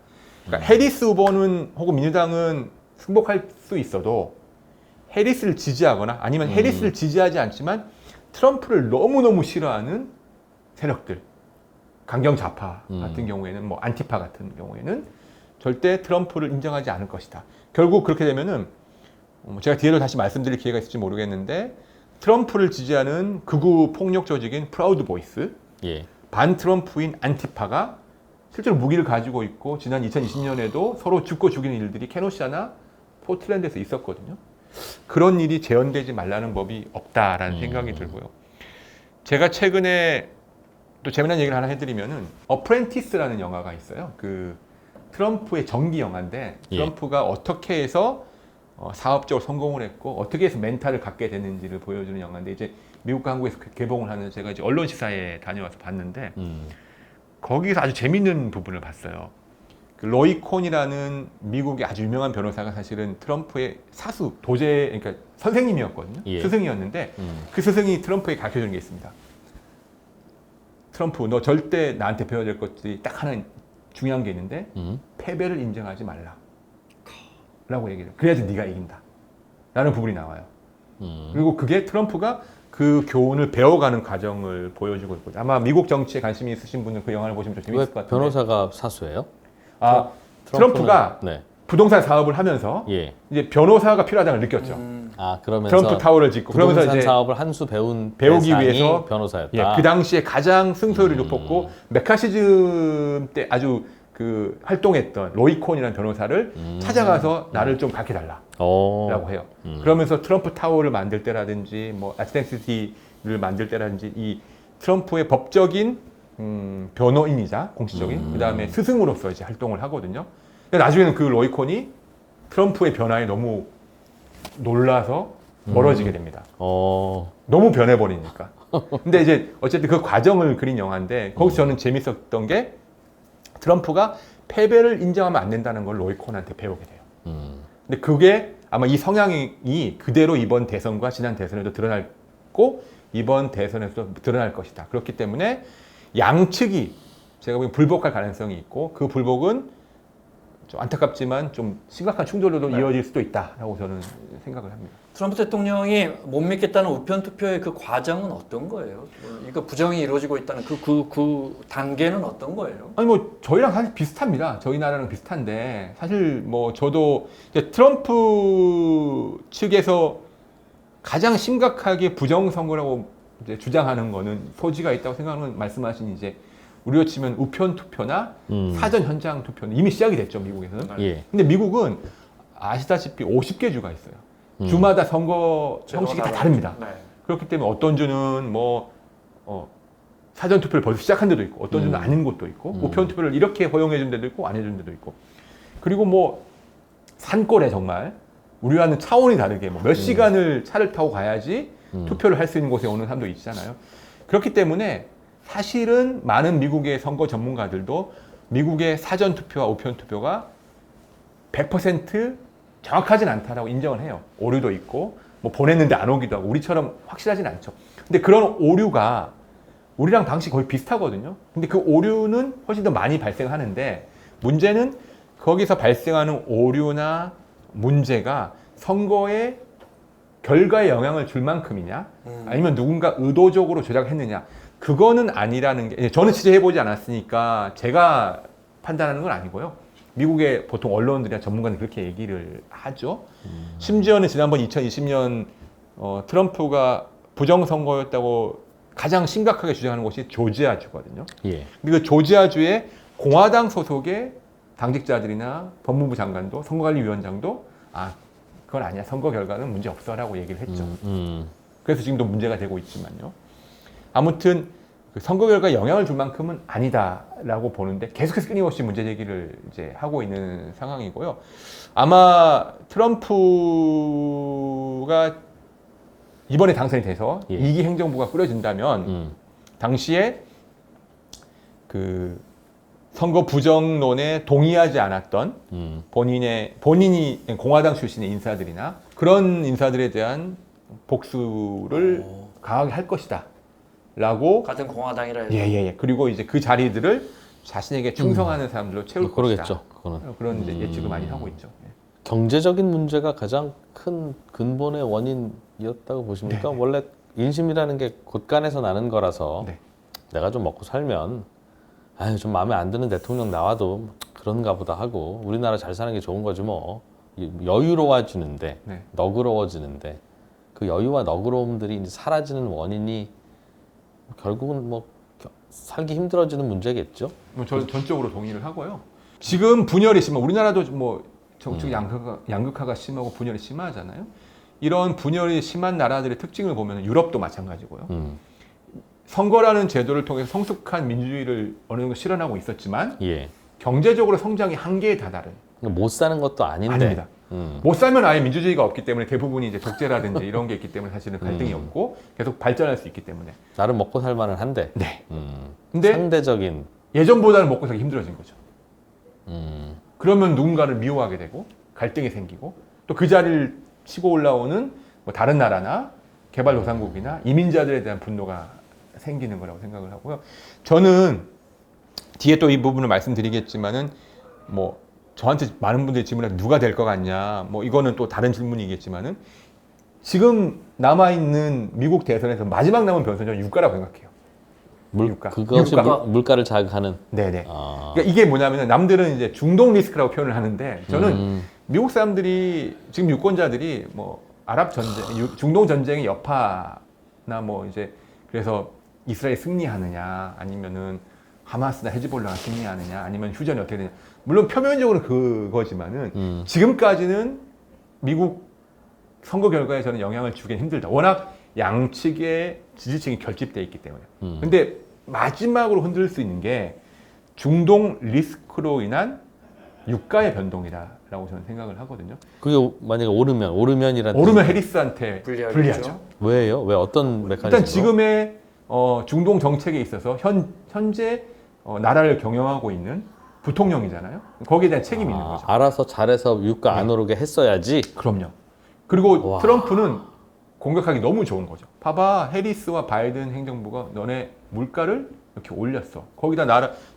그러니까 해리스 후보는 혹은 민주당은 승복할 수 있어도 해리스를 지지하거나 아니면 해리스를 지지하지 않지만 트럼프를 너무너무 싫어하는 세력들 강경 좌파 같은 경우에는 뭐 안티파 같은 경우에는 절대 트럼프를 인정하지 않을 것이다. 결국 그렇게 되면은 제가 뒤에도 다시 말씀드릴 기회가 있을지 모르겠는데 트럼프를 지지하는 극우 폭력 조직인 프라우드 보이스 예. 반 트럼프인 안티파가 실제로 무기를 가지고 있고 지난 2020년에도 서로 죽고 죽이는 일들이 케노시아나 포틀랜드에서 있었거든요. 그런 일이 재현되지 말라는 법이 없다라는 생각이 들고요. 제가 최근에 또 재미난 얘기를 하나 해드리면은 어프렌티스라는 영화가 있어요. 그 트럼프의 전기 영화인데 트럼프가 어떻게 해서 사업적으로 성공을 했고 어떻게 해서 멘탈을 갖게 됐는지를 보여주는 영화인데 이제 미국과 한국에서 개봉을 하는 제가 이제 언론 시사에 다녀와서 봤는데 거기서 아주 재밌는 부분을 봤어요. 그 로이 콘이라는 미국의 아주 유명한 변호사가 사실은 트럼프의 사수, 도제, 그러니까 선생님이었거든요. 예. 스승이었는데 그 스승이 트럼프에게 가르쳐주는 게 있습니다. 트럼프, 너 절대 나한테 배워야 될 것들이 딱 하나 중요한 게 있는데 패배를 인정하지 말라. 라고 얘기를 해요. 그래야지 네가 이긴다. 라는 부분이 나와요. 그리고 그게 트럼프가 그 교훈을 배워가는 과정을 보여주고 있거든요. 아마 미국 정치에 관심이 있으신 분은 그 영화를 보시면 좀 재밌을 것 같은데. 변호사가 사수예요? 트럼프가 네. 부동산 사업을 하면서 예. 이제 변호사가 필요하다는 걸 느꼈죠. 그러면서 트럼프 타워를 짓고 부동산 그러면서 이제 사업을 한 수 배우기 배우기 위해서 변호사였다. 그 당시에 가장 승소율이 높았고 메카시즘 때 아주 그 활동했던 로이 콘이라는 변호사를 찾아가서 나를 좀 가르쳐달라라고 해요. 그러면서 트럼프 타워를 만들 때라든지 뭐 아트랜티시티를 만들 때라든지 이 트럼프의 법적인 변호인이자 공식적인 그다음에 스승으로서 이제 활동을 하거든요. 근데 나중에는 그 로이 콘이 트럼프의 변화에 너무 놀라서 멀어지게 됩니다. 너무 변해버리니까. 근데 이제 어쨌든 그 과정을 그린 영화인데 거기서 저는 재밌었던 게 트럼프가 패배를 인정하면 안 된다는 걸 로이 콘한테 배우게 돼요. 근데 그게 아마 이 성향이 그대로 이번 대선과 지난 대선에도 드러났고 이번 대선에서도 드러날 것이다. 그렇기 때문에 양측이 제가 보기엔 불복할 가능성이 있고 그 불복은 좀 안타깝지만 좀 심각한 충돌로도 이어질 수도 있다라고 저는 생각을 합니다. 트럼프 대통령이 못 믿겠다는 우편 투표의 그 과정은 어떤 거예요? 이거 부정이 이루어지고 있다는 그 단계는 어떤 거예요? 아니 뭐 저희랑 사실 비슷합니다. 저희 나라랑 비슷한데 사실 뭐 저도 이제 트럼프 측에서 가장 심각하게 부정선거라고 이제 주장하는 거는 소지가 있다고 생각하는 말씀하신 이제 우리로 치면 우편 투표나 사전 현장 투표는 이미 시작이 됐죠 미국에서는. 예. 근데 미국은 아시다시피 50개 주가 있어요. 주마다 선거 형식이 다 다릅니다. 네. 그렇기 때문에 어떤 주는 뭐 사전 투표를 벌써 시작한 데도 있고 어떤 주는 아닌 곳도 있고 우편 투표를 이렇게 허용해 준 데도 있고 안 해 준 데도 있고 그리고 뭐 산골에 정말 우리와는 차원이 다르게 뭐 몇 시간을 차를 타고 가야지 투표를 할 수 있는 곳에 오는 사람도 있잖아요. 그렇기 때문에 사실은 많은 미국의 선거 전문가들도 미국의 사전 투표와 우편 투표가 100% 정확하진 않다라고 인정을 해요. 오류도 있고 뭐 보냈는데 안 오기도 하고 우리처럼 확실하진 않죠. 근데 그런 오류가 우리랑 방식이 거의 비슷하거든요. 근데 그 오류는 훨씬 더 많이 발생하는데 문제는 거기서 발생하는 오류나 문제가 선거의 결과에 영향을 줄 만큼이냐 아니면 누군가 의도적으로 조작했느냐 그거는 아니라는 게 저는 취재해보지 않았으니까 제가 판단하는 건 아니고요. 미국의 보통 언론들이나 전문가는 그렇게 얘기를 하죠. 심지어는 지난번 2020년 트럼프가 부정선거였다고 가장 심각하게 주장하는 곳이 조지아주거든요. 예. 그 조지아주의 공화당 소속의 당직자들이나 법무부 장관도 선거관리위원장도 그건 아니야. 선거 결과는 문제 없어라고 얘기를 했죠. 그래서 지금도 문제가 되고 있지만요. 아무튼 그 선거 결과에 영향을 줄 만큼은 아니다라고 보는데 계속해서 끊임없이 문제 제기를 이제 하고 있는 상황이고요. 아마 트럼프가 이번에 당선이 돼서 예. 2기 행정부가 꾸려진다면 당시에 그 선거 부정론에 동의하지 않았던 본인이 공화당 출신의 인사들이나 그런 인사들에 대한 복수를 강하게 할 것이다. 라고 같은 공화당이라 해서 예. 그리고 이제 그 자리들을 자신에게 충성하는 사람들로 채울 그러겠죠. 것이다. 그거는. 그런 이제 예측을 많이 하고 있죠. 예. 경제적인 문제가 가장 큰 근본의 원인이었다고 보십니까? 네. 원래 인심이라는 게 곳간에서 나는 거라서 네. 내가 좀 먹고 살면 좀 마음에 안 드는 대통령 나와도 그런가 보다 하고 우리나라 잘 사는 게 좋은 거지 뭐. 여유로워지는데 네. 너그러워지는데 그 여유와 너그러움들이 이제 사라지는 원인이 결국은 뭐 살기 힘들어지는 문제겠죠. 뭐 전적으로 동의를 하고요. 지금 분열이 심한 우리나라도 뭐 정치 양극화가 심하고 분열이 심하잖아요. 이런 분열이 심한 나라들의 특징을 보면 유럽도 마찬가지고요. 선거라는 제도를 통해서 성숙한 민주주의를 어느 정도 실현하고 있었지만 예. 경제적으로 성장이 한계에 다다른 못 사는 것도 아닌데. 아닙니다. 못 살면 아예 민주주의가 없기 때문에 대부분이 이제 독재라든지 이런 게 있기 때문에 사실은 갈등이 없고 계속 발전할 수 있기 때문에. 나름 먹고 살 만은 한데. 네. 근데 상대적인. 예전보다는 먹고 살기 힘들어진 거죠. 그러면 누군가를 미워하게 되고 갈등이 생기고 또 그 자리를 치고 올라오는 뭐 다른 나라나 개발도상국이나 이민자들에 대한 분노가 생기는 거라고 생각을 하고요. 저는 뒤에 또 이 부분을 말씀드리겠지만은 뭐 저한테 많은 분들이 질문하는 누가 될 것 같냐 뭐 이거는 또 다른 질문이겠지만은 지금 남아있는 미국 대선에서 마지막 남은 변수는 저는 유가라고 생각해요. 유가. 그것이 유가. 물가를 자극하는. 네네. 그러니까 이게 뭐냐면 남들은 이제 중동 리스크라고 표현을 하는데 저는 미국 사람들이 지금 유권자들이 뭐 아랍 전쟁, 중동 전쟁의 여파나 뭐 이제 그래서 이스라엘 승리하느냐 아니면은 하마스나 헤즈볼라가 승리하느냐 아니면 휴전이 어떻게 되냐 물론 표면적으로 그거지만은 지금까지는 미국 선거 결과에 저는 영향을 주기는 힘들다. 워낙 양측의 지지층이 결집돼 있기 때문에. 근데 마지막으로 흔들 수 있는 게 중동 리스크로 인한 유가의 변동이다라고 저는 생각을 하거든요. 그게 만약에 오르면 해리스한테 불리하죠. 왜요? 왜 어떤 메커니즘으로? 일단 지금의 중동 정책에 있어서 현재 나라를 경영하고 있는 부통령이잖아요. 거기에 대한 책임이 있는 거죠. 알아서 잘해서 유가 안 오르게 했어야지. 그럼요. 그리고 와. 트럼프는 공격하기 너무 좋은 거죠. 봐봐, 해리스와 바이든 행정부가 너네 물가를 이렇게 올렸어. 거기다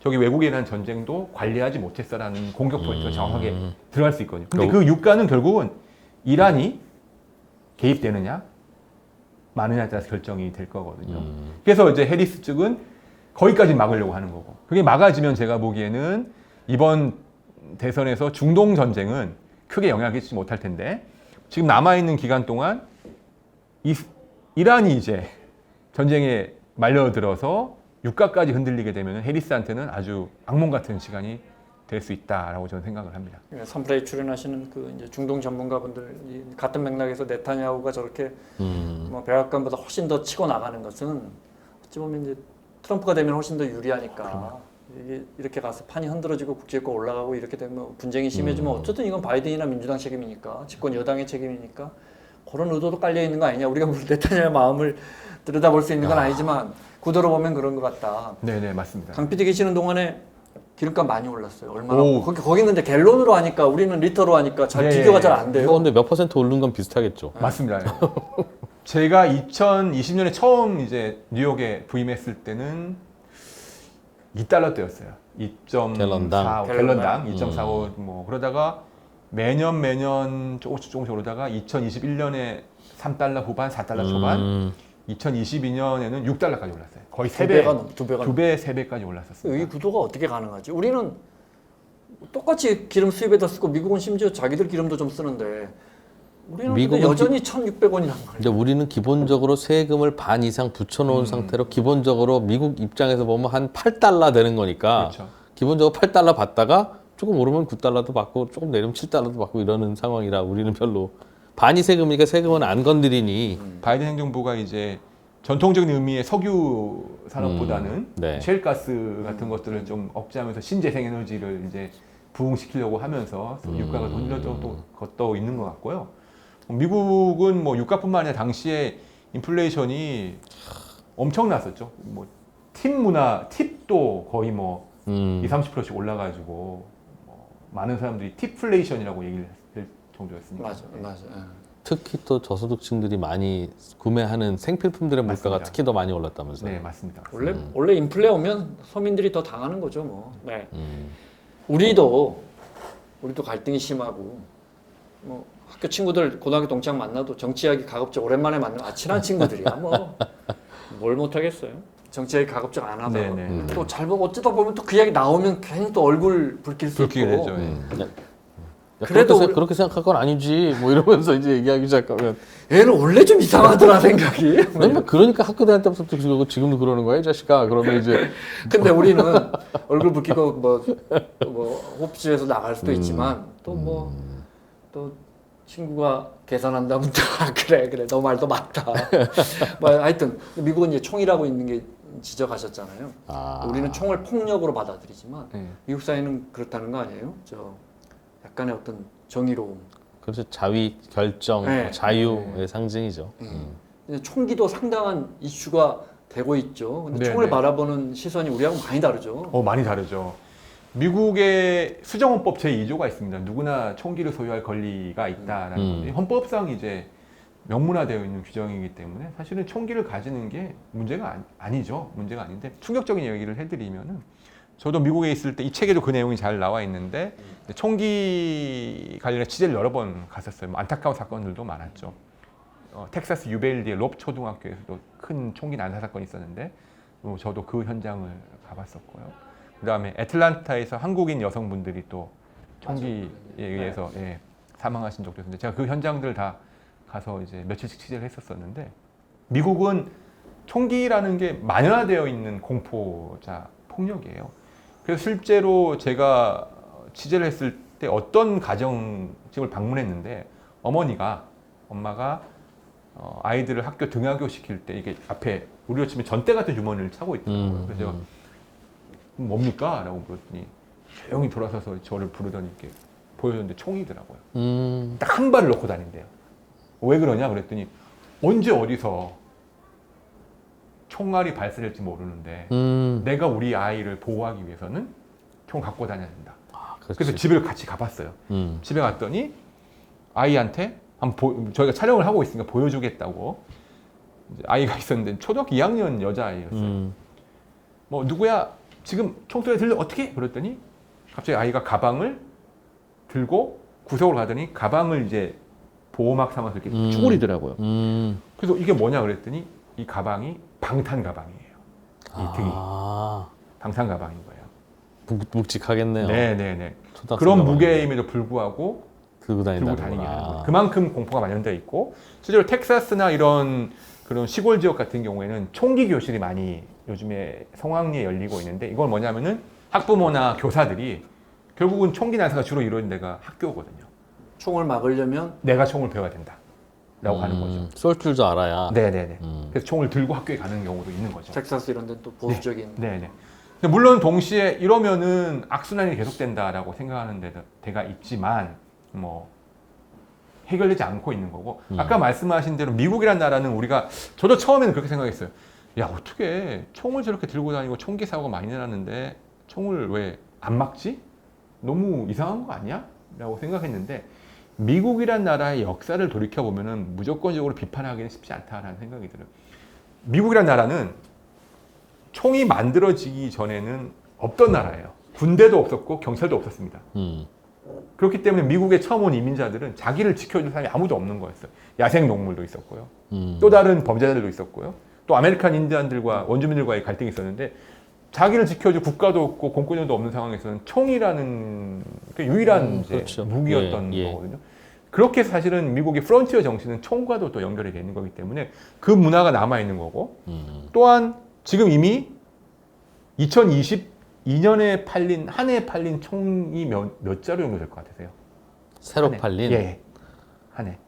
저기 외국에 대한 전쟁도 관리하지 못했어라는 공격 포인트가 정확하게 들어갈 수 있거든요. 근데 그 유가는 결국은 이란이 개입되느냐 마느냐에 따라서 결정이 될 거거든요. 그래서 이제 해리스 측은 거기까지 막으려고 하는 거고. 그게 막아지면 제가 보기에는 이번 대선에서 중동 전쟁은 크게 영향을 끼치지 못할 텐데 지금 남아있는 기간 동안 이란이 이제 전쟁에 말려들어서 유가까지 흔들리게 되면 해리스한테는 아주 악몽 같은 시간이 될 수 있다라고 저는 생각을 합니다. 선프레이 출연하시는 그 이제 중동 전문가분들 같은 맥락에서 네타냐후가 저렇게 뭐 백악관보다 훨씬 더 치고 나가는 것은 어찌 보면 이제 트럼프가 되면 훨씬 더 유리하니까 이게 이렇게 가서 판이 흔들어지고 국제유가 올라가고 이렇게 되면 분쟁이 심해지면 어쨌든 이건 바이든이나 민주당 책임이니까 집권 여당의 책임이니까 그런 의도도 깔려 있는 거 아니냐. 우리가 네타냐후의 마음을 들여다볼 수 있는 건 아니지만 구도로 보면 그런 것 같다. 네네 맞습니다. 강 PD 계시는 동안에 기름값 많이 올랐어요. 얼마나? 오. 거기는 이제 갤론으로 하니까 우리는 리터로 하니까 잘 예, 비교가 예. 잘 안 돼요. 뭐 근데 몇 퍼센트 오른 건 비슷하겠죠. 맞습니다. 예. 제가 2020년에 처음 이제 뉴욕에 부임했을 때는 2달러대였어요. 2.45 갤런당. 갤런당 2.45 뭐 그러다가 매년 조금씩 오르다가 2021년에 3달러 후반, 4달러 초반, 2022년에는 6달러까지 올랐어요. 거의 두 3배, 배가 넘, 두 배가 2배, 3배까지 올랐었습니다. 이 구도가 어떻게 가능하지? 우리는 똑같이 기름 수입에다 쓰고 미국은 심지어 자기들 기름도 좀 쓰는데 우리는 근데 미국은 여전히 1,600원이란 말이에요. 근데 우리는 기본적으로 세금을 반 이상 붙여놓은 상태로 기본적으로 미국 입장에서 보면 한 8달러 되는 거니까 그렇죠. 기본적으로 8달러 받다가 조금 오르면 9달러도 받고 조금 내리면 7달러도 받고 이러는 상황이라 우리는 별로 반이 세금이니까 세금은 안 건드리니 바이든 행정부가 이제 전통적인 의미의 석유 산업보다는 네. 셰일가스 같은 것들을 좀 억제하면서 신재생 에너지를 이제 부흥시키려고 하면서 유가가 더 올렸던 것도 있는 것 같고요. 미국은 뭐 유가뿐만 아니라 당시에 인플레이션이 엄청났었죠. 뭐 팁도 거의 뭐 20-30%씩 올라가지고 뭐 많은 사람들이 팁플레이션이라고 얘기를 할 정도였습니다. 맞아. 특히 또 저소득층들이 많이 구매하는 생필품들의 물가가 맞습니다. 특히 더 많이 올랐다면서요. 네, 맞습니다. 원래 인플레 오면 서민들이 더 당하는 거죠, 뭐. 네. 음. 우리도 갈등이 심하고 뭐 학교 친구들 고등학교 동창 만나도 정치하기 가급적 오랜만에 만나면 친한 친구들이야 뭐 뭘 못하겠어요. 정치하기 가급적 안 하다가 네네. 또 잘 보고 어쩌다 보면 또 그 이야기 나오면 괜히 또 얼굴 붉힐 수 불키게 있고 되죠. 예. 야, 그래도 그렇게 생각할 건 아니지 뭐 이러면서 이제 얘기하기 시작하면 얘는 원래 좀 이상하더라 생각이. 그러니까 학교 다닐 때부터 그러고 지금도 그러는 거야 이 자식아 그러면 이제 근데 우리는 얼굴 붉히고 뭐 호흡실에서 나갈 수도 있지만 또 또 친구가 계산한다면 그래 너 말도 맞다. 뭐 하여튼 미국은 이제 총이라고 있는 게 지적하셨잖아요. 우리는 총을 폭력으로 받아들이지만 네. 미국 사회는 그렇다는 거 아니에요? 저 약간의 어떤 정의로움. 그래서 자위 결정 네. 자유의 상징이죠. 이제 총기도 상당한 이슈가 되고 있죠. 근데 네, 총을 네. 바라보는 시선이 우리하고 많이 다르죠. 많이 다르죠. 미국의 수정헌법 제2조가 있습니다. 누구나 총기를 소유할 권리가 있다라는 건데 헌법상 이제 명문화되어 있는 규정이기 때문에 사실은 총기를 가지는 게 문제가 아니죠. 문제가 아닌데 충격적인 얘기를 해드리면은 저도 미국에 있을 때 이 책에도 그 내용이 잘 나와 있는데 총기 관련해 취재를 여러 번 갔었어요. 뭐 안타까운 사건들도 많았죠. 텍사스 유베일드의 롭 초등학교에서도 큰 총기 난사 사건이 있었는데 저도 그 현장을 가봤었고요. 그다음에 애틀란타에서 한국인 여성분들이 또 총기에 의해서 사망하신 적도 있는데 제가 그 현장들 다 가서 이제 며칠씩 취재를 했었었는데 미국은 총기라는 게 만연화되어 있는 공포자 폭력이에요. 그래서 실제로 제가 취재를 했을 때 어떤 가정집을 방문했는데 엄마가 아이들을 학교 등하교 시킬 때 이게 앞에 우리로 치면 전대 같은 주머니를 차고 있더라고요. 그래서 제가 뭡니까? 라고 물었더니 조용히 돌아서서 저를 부르더니 이렇게 보여줬는데 총이더라고요. 딱 한 발을 놓고 다닌대요. 왜 그러냐 그랬더니 언제 어디서 총알이 발사될지 모르는데 내가 우리 아이를 보호하기 위해서는 총을 갖고 다녀야 된다. 그래서 집을 같이 가봤어요. 집에 갔더니 아이한테 저희가 촬영을 하고 있으니까 보여주겠다고 이제 아이가 있었는데 초등학교 2학년 여자아이였어요. 뭐 누구야? 지금 총소리 들려 어떻게? 그랬더니 갑자기 아이가 가방을 들고 구석으로 가더니 가방을 이제 보호막 삼아서 이렇게 쪼그리더라고요. 그래서 이게 뭐냐 그랬더니 이 가방이 방탄 가방이에요. 이 등이 방탄 가방인 거예요. 묵직하겠네요. 네네네. 초등학생 그런 가방인데. 무게임에도 불구하고 들고 들고 다니게 다니는 하는 거예요. 그만큼 공포가 만연되어 있고 실제로 텍사스나 이런 그런 시골 지역 같은 경우에는 총기 교실이 많이 요즘에 성황리에 열리고 있는데 이건 뭐냐면은 학부모나 교사들이 결국은 총기 난사가 주로 이루어진 데가 학교거든요. 총을 막으려면 내가 총을 배워야 된다라고 하는 거죠. 쏠 줄도 알아야. 네네네. 그래서 총을 들고 학교에 가는 경우도 있는 거죠. 텍사스 이런 데는 또 보수적인. 네네. 근데 물론 동시에 이러면은 악순환이 계속된다라고 생각하는 데가 있지만 뭐 해결되지 않고 있는 거고 아까 말씀하신 대로 미국이란 나라는 저도 처음에는 그렇게 생각했어요. 야 어떻게 총을 저렇게 들고 다니고 총기 사고가 많이 나는데 총을 왜 안 막지? 너무 이상한 거 아니야? 라고 생각했는데 미국이란 나라의 역사를 돌이켜보면 무조건적으로 비판하기는 쉽지 않다라는 생각이 들어요. 미국이란 나라는 총이 만들어지기 전에는 없던 나라예요. 군대도 없었고 경찰도 없었습니다. 그렇기 때문에 미국에 처음 온 이민자들은 자기를 지켜줄 사람이 아무도 없는 거였어요. 야생동물도 있었고요. 또 다른 범죄자들도 있었고요. 또 아메리칸 인디안들과 원주민들과의 갈등이 있었는데 자기를 지켜줄 국가도 없고 공권력도 없는 상황에서는 총이라는 그 유일한 이제 그렇죠. 무기였던 예, 예. 거거든요. 그렇게 해서 사실은 미국의 프론티어 정신은 총과도 또 연결이 되는 거기 때문에 그 문화가 남아있는 거고 또한 지금 이미 2022년에 팔린 한 해에 팔린 총이 몇 자루 정도 될 것 같으세요? 새로 한 해. 팔린 예, 한 해.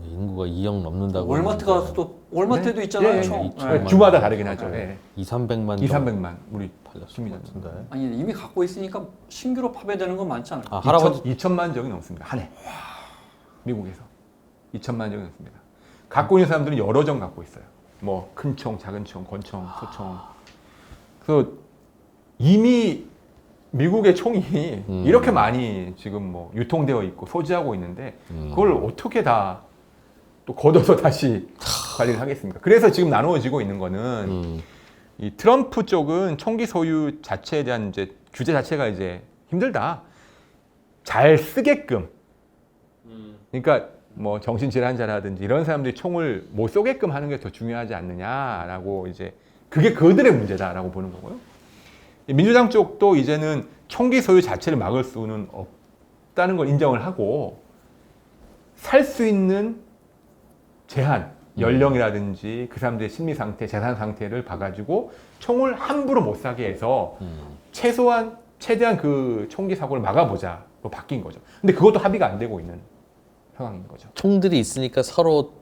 인구가 2억 넘는다고. 월마트 그러는데 가서도 월마트에도 네? 있잖아요. 예, 총. 예, 예. 주마다 다르긴 하죠. 네. 예. 2, 300만 2, 300만 우리 팔렸을 시민들. 것 같은데. 아니 이미 갖고 있으니까 신규로 파배되는 건 많지 않을까? 아, 할아버지 2천만 정이 넘습니다. 한 해. 미국에서 2천만 정이 넘습니다. 갖고 있는 사람들은 여러 정 갖고 있어요. 뭐 큰 총, 작은 총, 권총, 소총. 그래서 이미 미국의 총이 이렇게 많이 지금 뭐 유통되어 있고 소지하고 있는데 그걸 어떻게 다 또 걷어서 다시 관리를 하겠습니까? 그래서 지금 나누어지고 있는 거는 이 트럼프 쪽은 총기 소유 자체에 대한 이제 규제 자체가 이제 힘들다. 잘 쓰게끔. 그러니까 뭐 정신질환자라든지 이런 사람들이 총을 못 쏘게끔 하는 게 더 중요하지 않느냐라고 이제 그게 그들의 문제다라고 보는 거고요. 민주당 쪽도 이제는 총기 소유 자체를 막을 수는 없다는 걸 인정을 하고 살 수 있는 제한, 연령이라든지 그 사람들의 심리 상태, 재산 상태를 봐가지고 총을 함부로 못 사게 해서 최대한 그 총기 사고를 막아보자로 바뀐 거죠. 근데 그것도 합의가 안 되고 있는 상황인 거죠. 총들이 있으니까 서로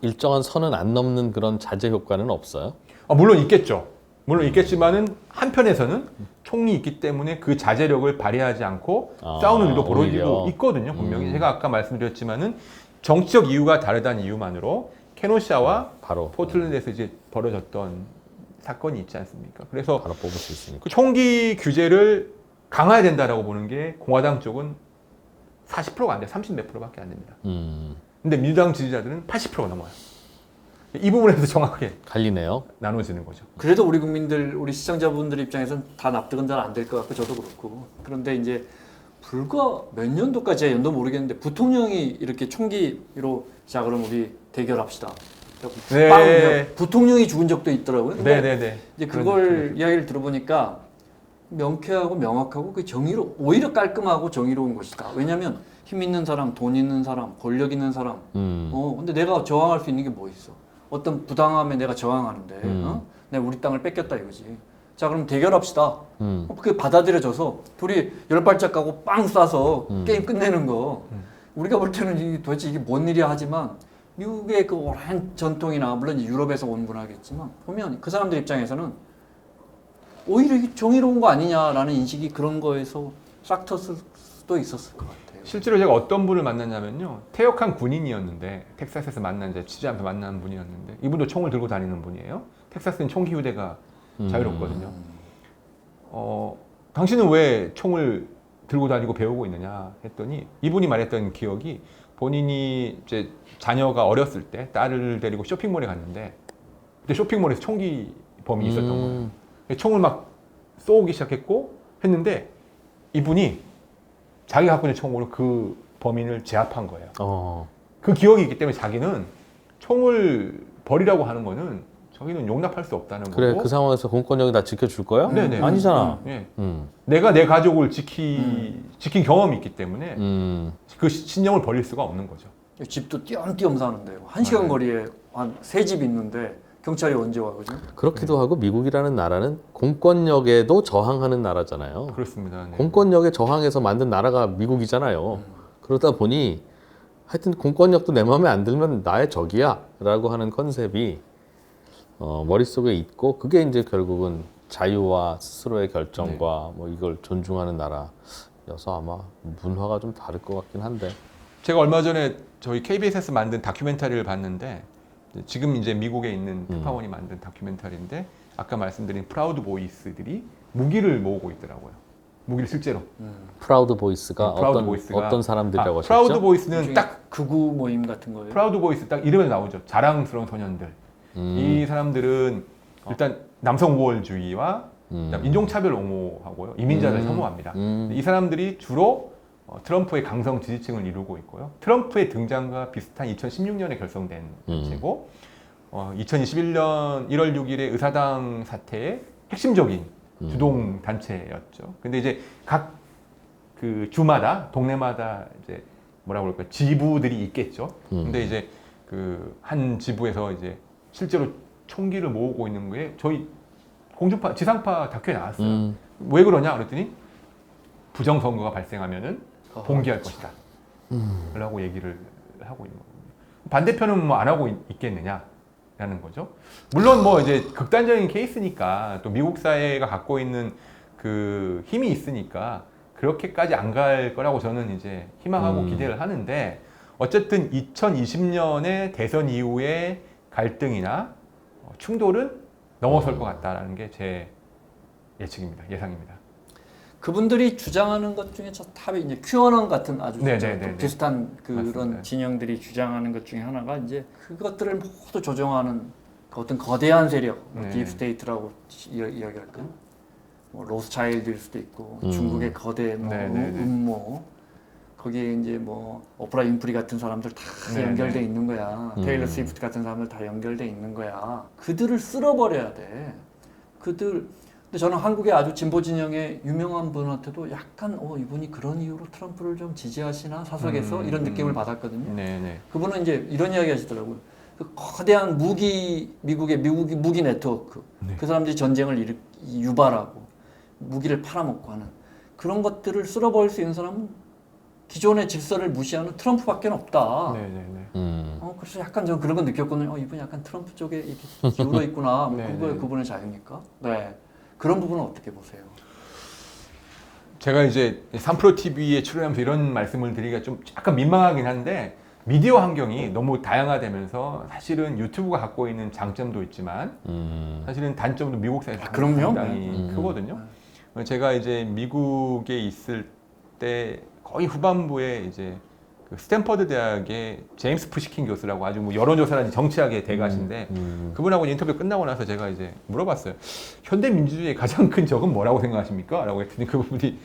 일정한 선은 안 넘는 그런 자제 효과는 없어요? 물론 있겠죠. 물론 있겠지만은 한편에서는 총이 있기 때문에 그 자제력을 발휘하지 않고 싸우는 일도 벌어지고 오히려. 있거든요. 분명히 제가 아까 말씀드렸지만은 정치적 이유가 다르다는 이유만으로 케노샤와 바로 포틀랜드에서 이제 벌어졌던 사건이 있지 않습니까? 그래서 바로 뽑을 수 있으니까. 그 총기 규제를 강화해야 된다라고 보는 게 공화당 쪽은 40%가 안 돼요. 30 몇 프로밖에 안 됩니다. 근데 민주당 지지자들은 80%가 넘어요. 이 부분에서 정확하게 갈리네요. 나눠지는 거죠. 그래도 우리 국민들, 우리 시청자분들 입장에서는 다 납득은 잘 안 될 것 같고 저도 그렇고. 그런데 이제 불과 몇 년도까지 연도 모르겠는데 부통령이 이렇게 총기로 자 그럼 우리 대결합시다. 네. 빵! 부통령이 죽은 적도 있더라고요. 근데 네네네. 이제 그걸 이야기를 들어보니까 명쾌하고 명확하고 그 정의로 오히려 깔끔하고 정의로운 것이다. 왜냐하면 힘 있는 사람, 돈 있는 사람, 권력 있는 사람. 근데 내가 저항할 수 있는 게 뭐 있어? 어떤 부당함에 내가 저항하는데, 내가 우리 땅을 뺏겼다 이거지. 자, 그럼 대결합시다. 그게 받아들여져서 둘이 열 발짝 가고 빵 쏴서 게임 끝내는 거. 우리가 볼 때는 도대체 이게 뭔 일이야 하지만 미국의 그 오랜 전통이나 물론 유럽에서 온 문화겠지만 보면 그 사람들 입장에서는 오히려 이게 정의로운 거 아니냐라는 인식이 그런 거에서 싹 텄을 수도 있었을 것 같아요. 실제로 제가 어떤 분을 만났냐면요. 퇴역한 군인이었는데 텍사스에서 만난 이제 취재하면서 만난 분이었는데 이분도 총을 들고 다니는 분이에요. 텍사스는 총기 휴대가 자유롭거든요. 당신은 왜 총을 들고 다니고 배우고 있느냐 했더니 이분이 말했던 기억이 본인이 이제 자녀가 어렸을 때 딸을 데리고 쇼핑몰에 갔는데 그때 쇼핑몰에서 총기 범이 있었던 거예요. 총을 막 쏘기 시작했고 했는데 이분이 자기가 갖고 있는 총으로 그 범인을 제압한 거예요. 그 기억이 있기 때문에 자기는 총을 버리라고 하는 거는 자기는 용납할 수 없다는 그래 거고. 그 상황에서 공권력이 다 지켜줄 거야? 네네. 아니잖아. 예. 내가 내 가족을 지킨 경험이 있기 때문에 그 신념을 버릴 수가 없는 거죠. 집도 띄엄띄엄 사는데 1시간 거리에 한 3집 있는데 경찰이 언제 와 그죠? 그렇기도 하고 미국이라는 나라는 공권력에도 저항하는 나라잖아요. 그렇습니다. 네. 공권력에 저항해서 만든 나라가 미국이잖아요. 그러다 보니 하여튼 공권력도 내 마음에 안 들면 나의 적이야 라고 하는 컨셉이 머릿속에 있고 그게 이제 결국은 자유와 스스로의 결정과 뭐 이걸 존중하는 나라여서 아마 문화가 좀 다를 것 같긴 한데. 제가 얼마 전에 저희 KBS에서 만든 다큐멘터리를 봤는데 지금 이제 미국에 있는 특파원이 만든 다큐멘터리인데 아까 말씀드린 프라우드 보이스들이 무기를 모으고 있더라고요. 무기를 실제로. 프라우드 보이스가 프라우드 보이스가 어떤 사람들이라고 하셨죠? 프라우드 보이스는 일종의 딱 극우 모임 같은 거예요. 프라우드 보이스 딱 이름에 나오죠. 자랑스러운 소년들. 이 사람들은 일단 남성 우월주의와 그다음 인종차별 옹호하고요. 이민자를 혐오합니다. 이 사람들이 주로 트럼프의 강성 지지층을 이루고 있고요. 트럼프의 등장과 비슷한 2016년에 결성된 단체고 2021년 1월 6일에 의사당 사태의 핵심적인 주동 단체였죠. 근데 이제 각 그 주마다 동네마다 이제 뭐라고 그럴까 지부들이 있겠죠. 근데 이제 그 한 지부에서 이제 실제로 총기를 모으고 있는 게 저희 공중파 지상파 다큐에 나왔어요. 왜 그러냐 그랬더니 부정 선거가 발생하면은 봉기할 것이다. 라고 얘기를 하고 있는 거거든요. 반대편은 뭐 안 하고 있겠느냐라는 거죠. 물론 뭐 이제 극단적인 케이스니까 또 미국 사회가 갖고 있는 그 힘이 있으니까 그렇게까지 안 갈 거라고 저는 이제 희망하고 기대를 하는데 어쨌든 2020년에 대선 이후의 갈등이나 충돌은 넘어설 것 같다라는 게 제 예측입니다. 예상입니다. 그분들이 주장하는 것 중에 저 탑이 이제 큐어넌 같은 아주 네, 진짜 네, 네, 네. 비슷한 그런 맞습니다. 진영들이 주장하는 것 중에 하나가 이제 그것들을 모두 조종하는 그 어떤 거대한 세력, 네. 딥스테이트라고 이야기할까요? 뭐 로스차일드일 수도 있고 중국의 거대 뭐 네, 네, 네. 음모 거기에 이제 뭐 오프라 윈프리 같은 사람들 다 네, 연결돼 네. 있는 거야. 테일러 스위프트 같은 사람들 다 연결돼 있는 거야. 그들을 쓸어버려야 돼. 근데 저는 한국의 아주 진보 진영의 유명한 분한테도 약간 이분이 그런 이유로 트럼프를 좀 지지하시나 사석에서 이런 느낌을 받았거든요. 네네. 그분은 이제 이런 이야기 하시더라고요. 그 거대한 미국의 무기 네트워크, 그 사람들이 전쟁을 유발하고 무기를 팔아먹고 하는 그런 것들을 쓸어버릴 수 있는 사람은 기존의 질서를 무시하는 트럼프밖에 없다. 네네네. 그래서 약간 저는 그런 거 느꼈거든요. 이분이 약간 트럼프 쪽에 이렇게 기울어 있구나. 뭐 네, 그거에 네. 그분의 자유니까. 네. 그런 부분은 어떻게 보세요? 제가 이제 3프로 TV에 출연하면서 이런 말씀을 드리기가 좀 약간 민망하긴 한데 미디어 환경이 너무 다양화되면서 사실은 유튜브가 갖고 있는 장점도 있지만 사실은 단점도 미국 사회에서 그럼요. 상당히 크거든요. 제가 이제 미국에 있을 때 거의 후반부에 이제 그 스탠퍼드 대학의 제임스 푸시킨 교수라고 아주 뭐 여론조사라든지 정치학의 대가신데 그분하고 인터뷰 끝나고 나서 제가 이제 물어봤어요. 현대 민주주의의 가장 큰 적은 뭐라고 생각하십니까? 라고 했더니 그분이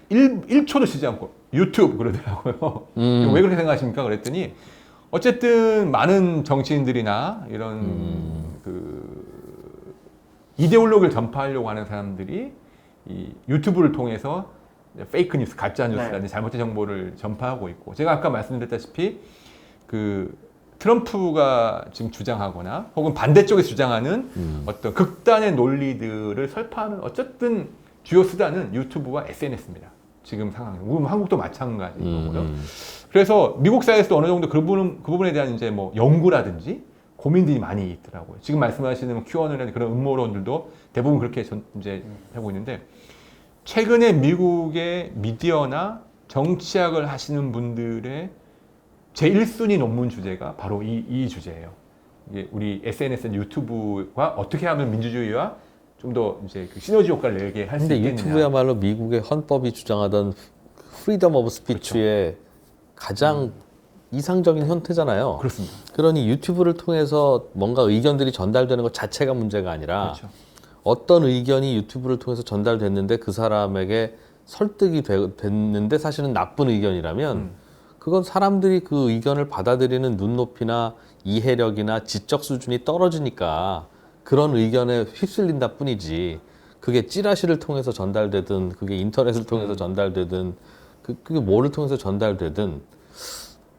1초도 쉬지 않고 유튜브 그러더라고요. 왜 그렇게 생각하십니까? 그랬더니 어쨌든 많은 정치인들이나 이런 그 이데올로기를 전파하려고 하는 사람들이 이 유튜브를 통해서 페이크 뉴스, 가짜 뉴스라든지 잘못된 정보를 전파하고 있고 제가 아까 말씀드렸다시피 그 트럼프가 지금 주장하거나 혹은 반대쪽에서 주장하는 어떤 극단의 논리들을 설파하는 어쨌든 주요 수단은 유튜브와 SNS입니다. 지금 상황에. 물론 한국도 마찬가지인 거고요. 그래서 미국 사회에서도 어느 정도 그 부분에 대한 이제 뭐 연구라든지 고민들이 많이 있더라고요. 지금 말씀하시는 큐어너라든지 그런 음모론들도 대부분 그렇게 이제 하고 있는데 최근에 미국의 미디어나 정치학을 하시는 분들의 제1순위 논문 주제가 바로 이 주제예요. 이게 우리 SNS, 유튜브가 어떻게 하면 민주주의와 좀 더 이제 그 시너지 효과를 내게 할 수 근데 있겠느냐. 유튜브야말로 미국의 헌법이 주장하던 프리덤 오브 스피치의 가장 이상적인 형태잖아요. 그렇습니다. 그러니 유튜브를 통해서 뭔가 의견들이 전달되는 것 자체가 문제가 아니라 그렇죠. 어떤 의견이 유튜브를 통해서 전달됐는데 그 사람에게 설득이 됐는데 사실은 나쁜 의견이라면 그건 사람들이 그 의견을 받아들이는 눈높이나 이해력이나 지적 수준이 떨어지니까 그런 의견에 휩쓸린다 뿐이지 그게 찌라시를 통해서 전달되든 그게 인터넷을 통해서 전달되든 그게 뭐를 통해서 전달되든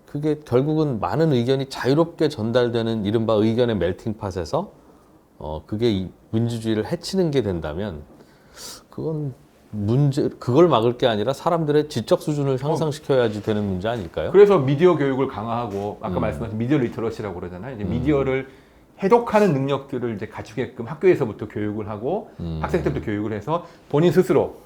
그게 결국은 많은 의견이 자유롭게 전달되는 이른바 의견의 멜팅팟에서 그게 이 민주주의를 해치는 게 된다면 그건 그걸 막을 게 아니라 사람들의 지적 수준을 향상시켜야지 되는 문제 아닐까요? 그래서 미디어 교육을 강화하고 아까 말씀하신 미디어 리터러시라고 그러잖아요. 이제 미디어를 해독하는 능력들을 이제 갖추게끔 학교에서부터 교육을 하고 학생 때부터 교육을 해서 본인 스스로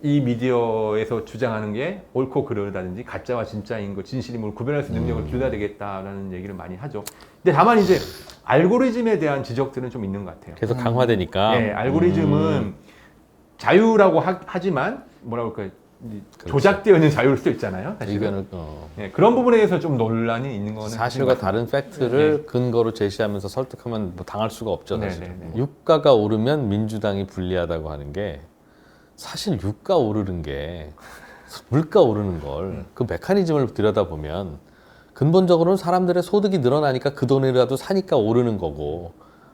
이 미디어에서 주장하는 게 옳고 그르다든지 가짜와 진짜인 거, 진실임을 구별할 수 있는 능력을 기울여야 되겠다라는 얘기를 많이 하죠. 근데 다만 이제 알고리즘에 대한 지적들은 좀 있는 것 같아요. 계속 강화되니까. 네, 알고리즘은 자유라고 하지만 뭐라 그럴까 그렇죠. 조작되어 있는 자유일 수도 있잖아요. 사실은. 의견을 예, 그런 부분에 대해서 좀 논란이 있는 거는 사실과 다른 팩트를 네. 근거로 제시하면서 설득하면 뭐 당할 수가 없죠. 네, 사실. 네, 네. 유가가 오르면 민주당이 불리하다고 하는 게 사실 유가 오르는 게 물가 오르는 걸 그 메커니즘을 들여다보면 근본적으로는 사람들의 소득이 늘어나니까 그 돈이라도 사니까 오르는 거고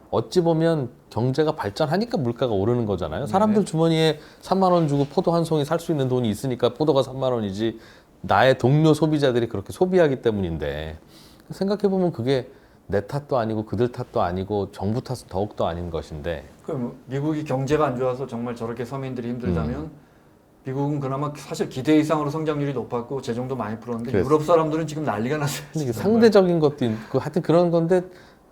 어찌 보면 경제가 발전하니까 물가가 오르는 거잖아요. 사람들 주머니에 3만 원 주고 포도 한 송이 살 수 있는 돈이 있으니까 포도가 3만 원이지 나의 동료 소비자들이 그렇게 소비하기 때문인데 생각해보면 그게 내 탓도 아니고 그들 탓도 아니고 정부 탓은 더욱더 아닌 것인데 그럼 미국이 경제가 안 좋아서 정말 저렇게 서민들이 힘들다면 미국은 그나마 사실 기대 이상으로 성장률이 높았고 재정도 많이 풀었는데 그래서. 유럽 사람들은 지금 난리가 났어요. 근데 이게 정말. 상대적인 것도 있고 하여튼 그런 건데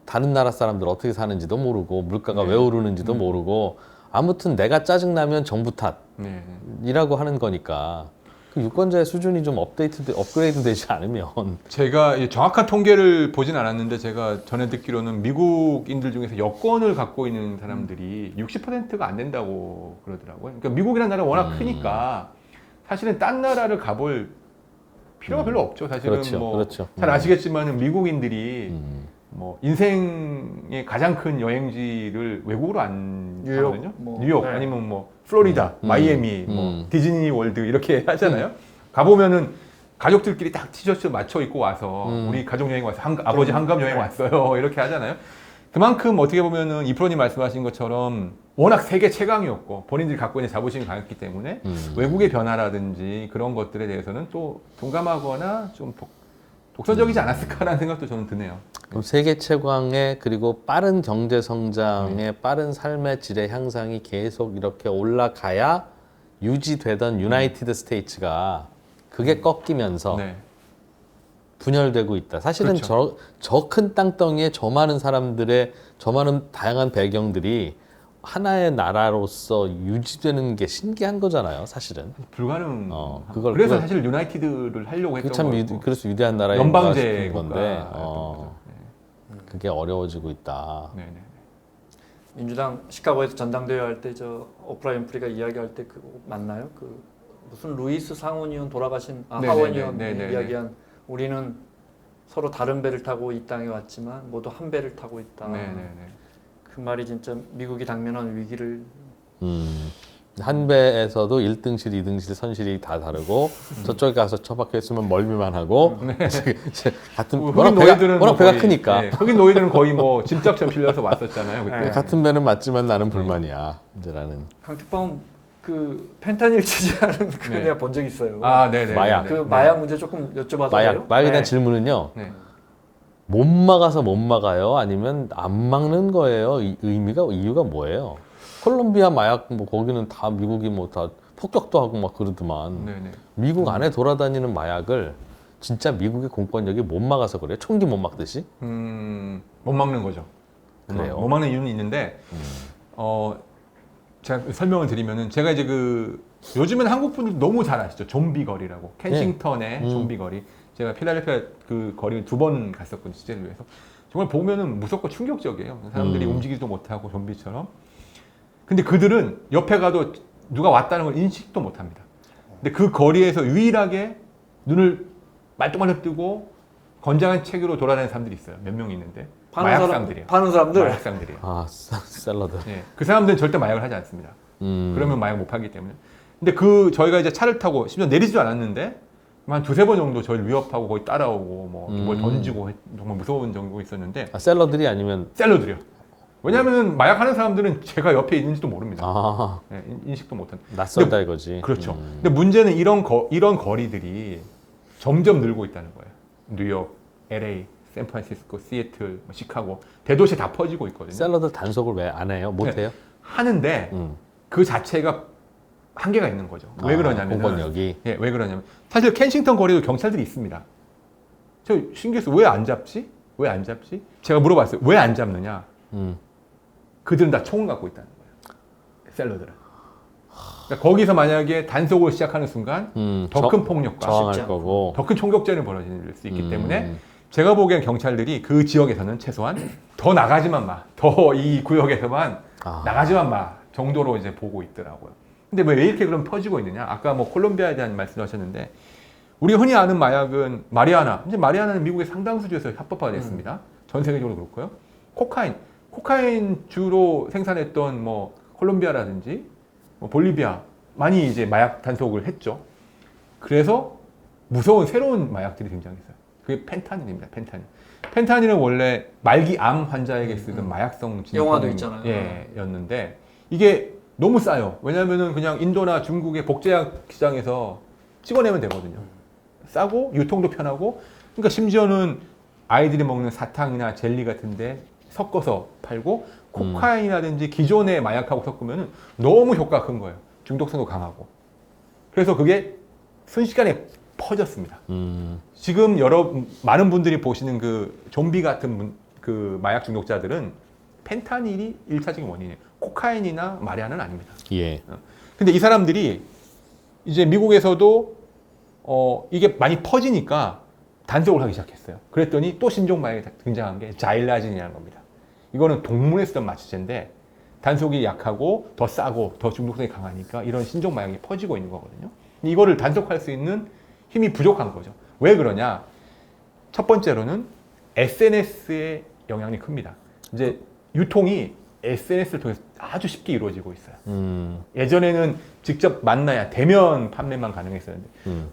다른 나라 사람들 어떻게 사는지도 모르고 물가가 왜 오르는지도 모르고 아무튼 내가 짜증나면 정부 네. 탓이라고 하는 거니까 그 유권자의 수준이 좀 업그레이드 되지 않으면 제가 이 정확한 통계를 보진 않았는데 제가 전에 듣기로는 미국인들 중에서 여권을 갖고 있는 사람들이 60%가 안 된다고 그러더라고요. 그러니까 미국이라는 나라가 워낙 크니까 사실은 딴 나라를 가볼 필요가 별로 없죠. 사실은 그렇죠, 뭐 그렇죠. 잘 아시겠지만은 미국인들이 음. 뭐 인생의 가장 큰 여행지를 외국으로 안 뉴욕, 가거든요. 뭐, 뉴욕 네. 아니면 뭐 플로리다, 마이애미, 뭐 음. 디즈니 월드 이렇게 하잖아요. 가보면은 가족들끼리 딱 티셔츠 맞춰 입고 와서 우리 가족 여행 와서 아버지 한갑 여행 왔어요 이렇게 하잖아요. 그만큼 어떻게 보면은 이 프로님 말씀하신 것처럼 워낙 세계 최강이었고 본인들이 갖고 있는 자부심이 강했기 때문에 외국의 변화라든지 그런 것들에 대해서는 또 동감하거나 좀 독선적이지 않았을까라는 생각도 저는 드네요. 그럼 세계 최강의 그리고 빠른 경제 성장의 빠른 삶의 질의 향상이 계속 이렇게 올라가야 유지되던 유나이티드 스테이츠가 그게 꺾이면서 네. 분열되고 있다. 사실은 그렇죠. 저 큰 땅덩이에 저 많은 사람들의 저 많은 다양한 배경들이 하나의 나라로서 유지되는 게 신기한 거잖아요. 사실은. 불가능. 그걸- 그래서 그걸- 사실 유나이티드를 하려고 했던 참 거고. 그래서 위대한 나라인 연방제 건데 국가였던 그게 어려워지고 있다. 네, 네. 민주당 시카고에서 전당대회 할 때 저 오프라 윈프리가 이야기할 때 그 맞나요? 그 무슨 루이스 상원 의원 돌아가신 네네네, 하원 의원이 네네네. 이야기한 우리는 서로 다른 배를 타고 이 땅에 왔지만 모두 한 배를 타고 있다. 네, 네, 네. 그 말이 진짜 미국이 당면한 위기를 한 배에서도 1등실, 2등실 선실이 다 다르고 저쪽에 가서 처박혀 있으면 멀미만 하고 같은 흑인 노예들은 워낙 뭐 배가 거의- 크니까 네, 흑인 노예들은 거의 뭐 짐짝처럼 실려서 왔었잖아요. 그때. 네. 같은 배는 맞지만 나는 불만이야. 이제라는 강특파원 그 펜타닐 취재하는 그 네. 내가 본 적 있어요. 아, 네, 네. 마약. 네, 그 네. 마약 문제 조금 여쭤봐도 돼요? 마약에 대한 네. 질문은요. 네. 못 막아서 못 막아요? 아니면 안 막는 거예요? 이유가 뭐예요? 콜롬비아 마약 뭐 거기는 다 미국이 뭐 다 폭격도 하고 막 그러더만 네, 네. 미국 안에 돌아다니는 마약을 진짜 미국의 공권력이 못 막아서 그래요? 총기 못 막듯이? 못 막는 거죠. 그래요? 못 막는 이유는 있는데, 제가 설명을 드리면은 제가 이제 요즘에는 한국 분들 너무 잘 아시죠? 좀비 거리라고. 켄싱턴의 좀비 거리. 제가 필라델피아 그 거리 2번 갔었거든요, 취재를 위해서. 정말 보면은 무섭고 충격적이에요. 사람들이 움직이지도 못하고 좀비처럼. 근데 그들은 옆에 가도 누가 왔다는 걸 인식도 못 합니다. 근데 그 거리에서 유일하게 눈을 말똥말똥 뜨고 건장한 체계로 돌아다니는 사람들이 있어요. 몇 명 있는데. 마약상들이에요. 파는 사람들. 마약상들이에요. 아 샐러드. 예, 그 사람들은 절대 마약을 하지 않습니다. 음. 그러면 마약 못 팔기 때문에. 근데 저희가 이제 차를 타고 심지어 내리지도 않았는데 한 두세 번 정도 저희를 위협하고 거의 따라오고 뭐 뭘 던지고 정말 무서운 정도 있었는데 아, 샐러들이 아니면 셀러들이요. 왜냐하면 마약하는 사람들은 제가 옆에 있는지도 모릅니다. 아 예, 인식도 못한. 낯설다 이거지. 그렇죠. 근데 문제는 이런 거리들이 점점 늘고 있다는 거예요. 뉴욕, LA, 샌프란시스코, 시애틀, 시카고 대도시 다 퍼지고 있거든요. 샐러드 단속을 왜 안 해요? 못 해요? 하는데 그 자체가 한계가 있는 거죠. 왜 그러냐면 공권력이. 예, 왜 그러냐면 사실 켄싱턴 거리도 경찰들이 있습니다. 저 신기해서 왜 안 잡지? 왜 안 잡지? 제가 물어봤어요. 왜 안 잡느냐? 그들은 다 총을 갖고 있다는 거예요. 샐러들은. 그러니까 거기서 만약에 단속을 시작하는 순간 더 큰 폭력과 저항할 쉽지 않고. 거고. 더 큰 총격전이 벌어질 수 있기 때문에 제가 보기엔 경찰들이 그 지역에서는 최소한 더 나가지만 마, 더 이 구역에서만 아. 나가지만 마 정도로 이제 보고 있더라고요. 근데 왜 이렇게 그럼 퍼지고 있느냐? 아까 뭐 콜롬비아에 대한 말씀하셨는데 우리가 흔히 아는 마약은 마리아나. 이제 마리아나는 미국의 상당수주에서 합법화가 됐습니다. 전 세계적으로 그렇고요. 코카인 주로 생산했던 뭐 콜롬비아라든지 뭐 볼리비아 많이 이제 마약 단속을 했죠. 그래서 무서운 새로운 마약들이 등장했어요. 그게 펜타닐입니다. 펜타닐은 원래 말기 암 환자에게 쓰던 마약성 영화도 있잖아요. 였는데 이게 너무 싸요. 왜냐하면은 그냥 인도나 중국의 복제약 시장에서 찍어내면 되거든요. 싸고 유통도 편하고, 그러니까 심지어는 아이들이 먹는 사탕이나 젤리 같은데 섞어서 팔고, 코카인이라든지 기존의 마약하고 섞으면 너무 효과가 큰 거예요. 중독성도 강하고. 그래서 그게 순식간에 퍼졌습니다. 지금 많은 분들이 보시는 그 좀비 같은 그 마약 중독자들은 펜타닐이 1차적인 원인이에요. 코카인이나 마리아나는 아닙니다. 예. 근데 이 사람들이 이제 미국에서도 이게 많이 퍼지니까 단속을 하기 시작했어요. 그랬더니 또 신종 마약이 등장한 게 자일라진이라는 겁니다. 이거는 동물에 쓰던 마취제인데 단속이 약하고 더 싸고 더 중독성이 강하니까 이런 신종 마약이 퍼지고 있는 거거든요. 이거를 단속할 수 있는 힘이 부족한 거죠. 왜 그러냐? 첫 번째로는 SNS의 영향이 큽니다. 이제 유통이 SNS를 통해서 아주 쉽게 이루어지고 있어요. 예전에는 직접 만나야 대면 판매만 가능했었는데,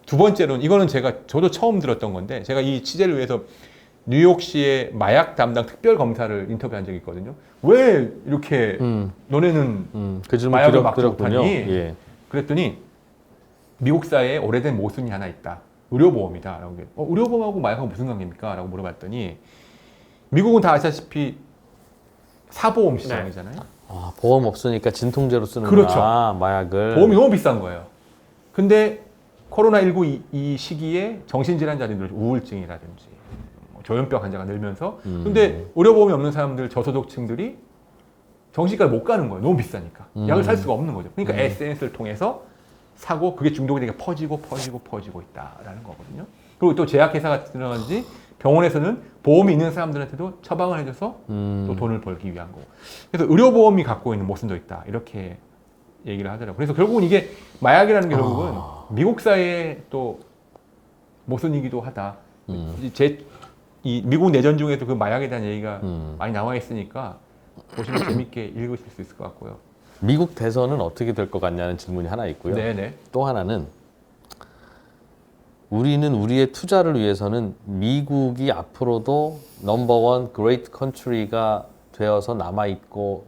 두 번째로는 이거는 저도 처음 들었던 건데, 제가 이 취재를 위해서 뉴욕시의 마약 담당 특별 검사를 인터뷰한 적이 있거든요. 왜 이렇게 너네는 그 질문 마약을 막지 드렸군요. 못하니? 예. 그랬더니 미국 사회에 오래된 모순이 하나 있다. 의료보험이다. 라고. 의료보험하고 마약하고 무슨 관계입니까? 라고 물어봤더니, 미국은 다 아시다시피 사보험 시장이잖아요. 아, 보험 없으니까 진통제로 쓰는구나. 그렇죠. 마약을. 보험이 너무 비싼 거예요. 근데 코로나19 이 시기에 정신질환자들, 우울증이라든지 뭐 조현병 환자가 늘면서, 근데 의료보험이 없는 사람들, 저소득층들이 정신과를 못 가는 거예요. 너무 비싸니까. 약을 살 수가 없는 거죠. 그러니까 SNS를 통해서 사고 그게 중독이 되게 퍼지고 있다라는 거거든요. 그리고 또 제약회사가 병원에서는 보험이 있는 사람들한테도 처방을 해줘서 또 돈을 벌기 위한 거고. 그래서 의료보험이 갖고 있는 모순도 있다. 이렇게 얘기를 하더라고요. 그래서 결국은 이게 마약이라는 게 결국은 미국 사회의 또 모순이기도 하다. 이 미국 내전 중에도 그 마약에 대한 얘기가 많이 나와 있으니까 보시면 재밌게 읽으실 수 있을 것 같고요. 미국 대선은 어떻게 될 것 같냐는 질문이 하나 있고요. 네네. 또 하나는 우리는 우리의 투자를 위해서는 미국이 앞으로도 넘버원 그레이트 컨트리가 되어서 남아있고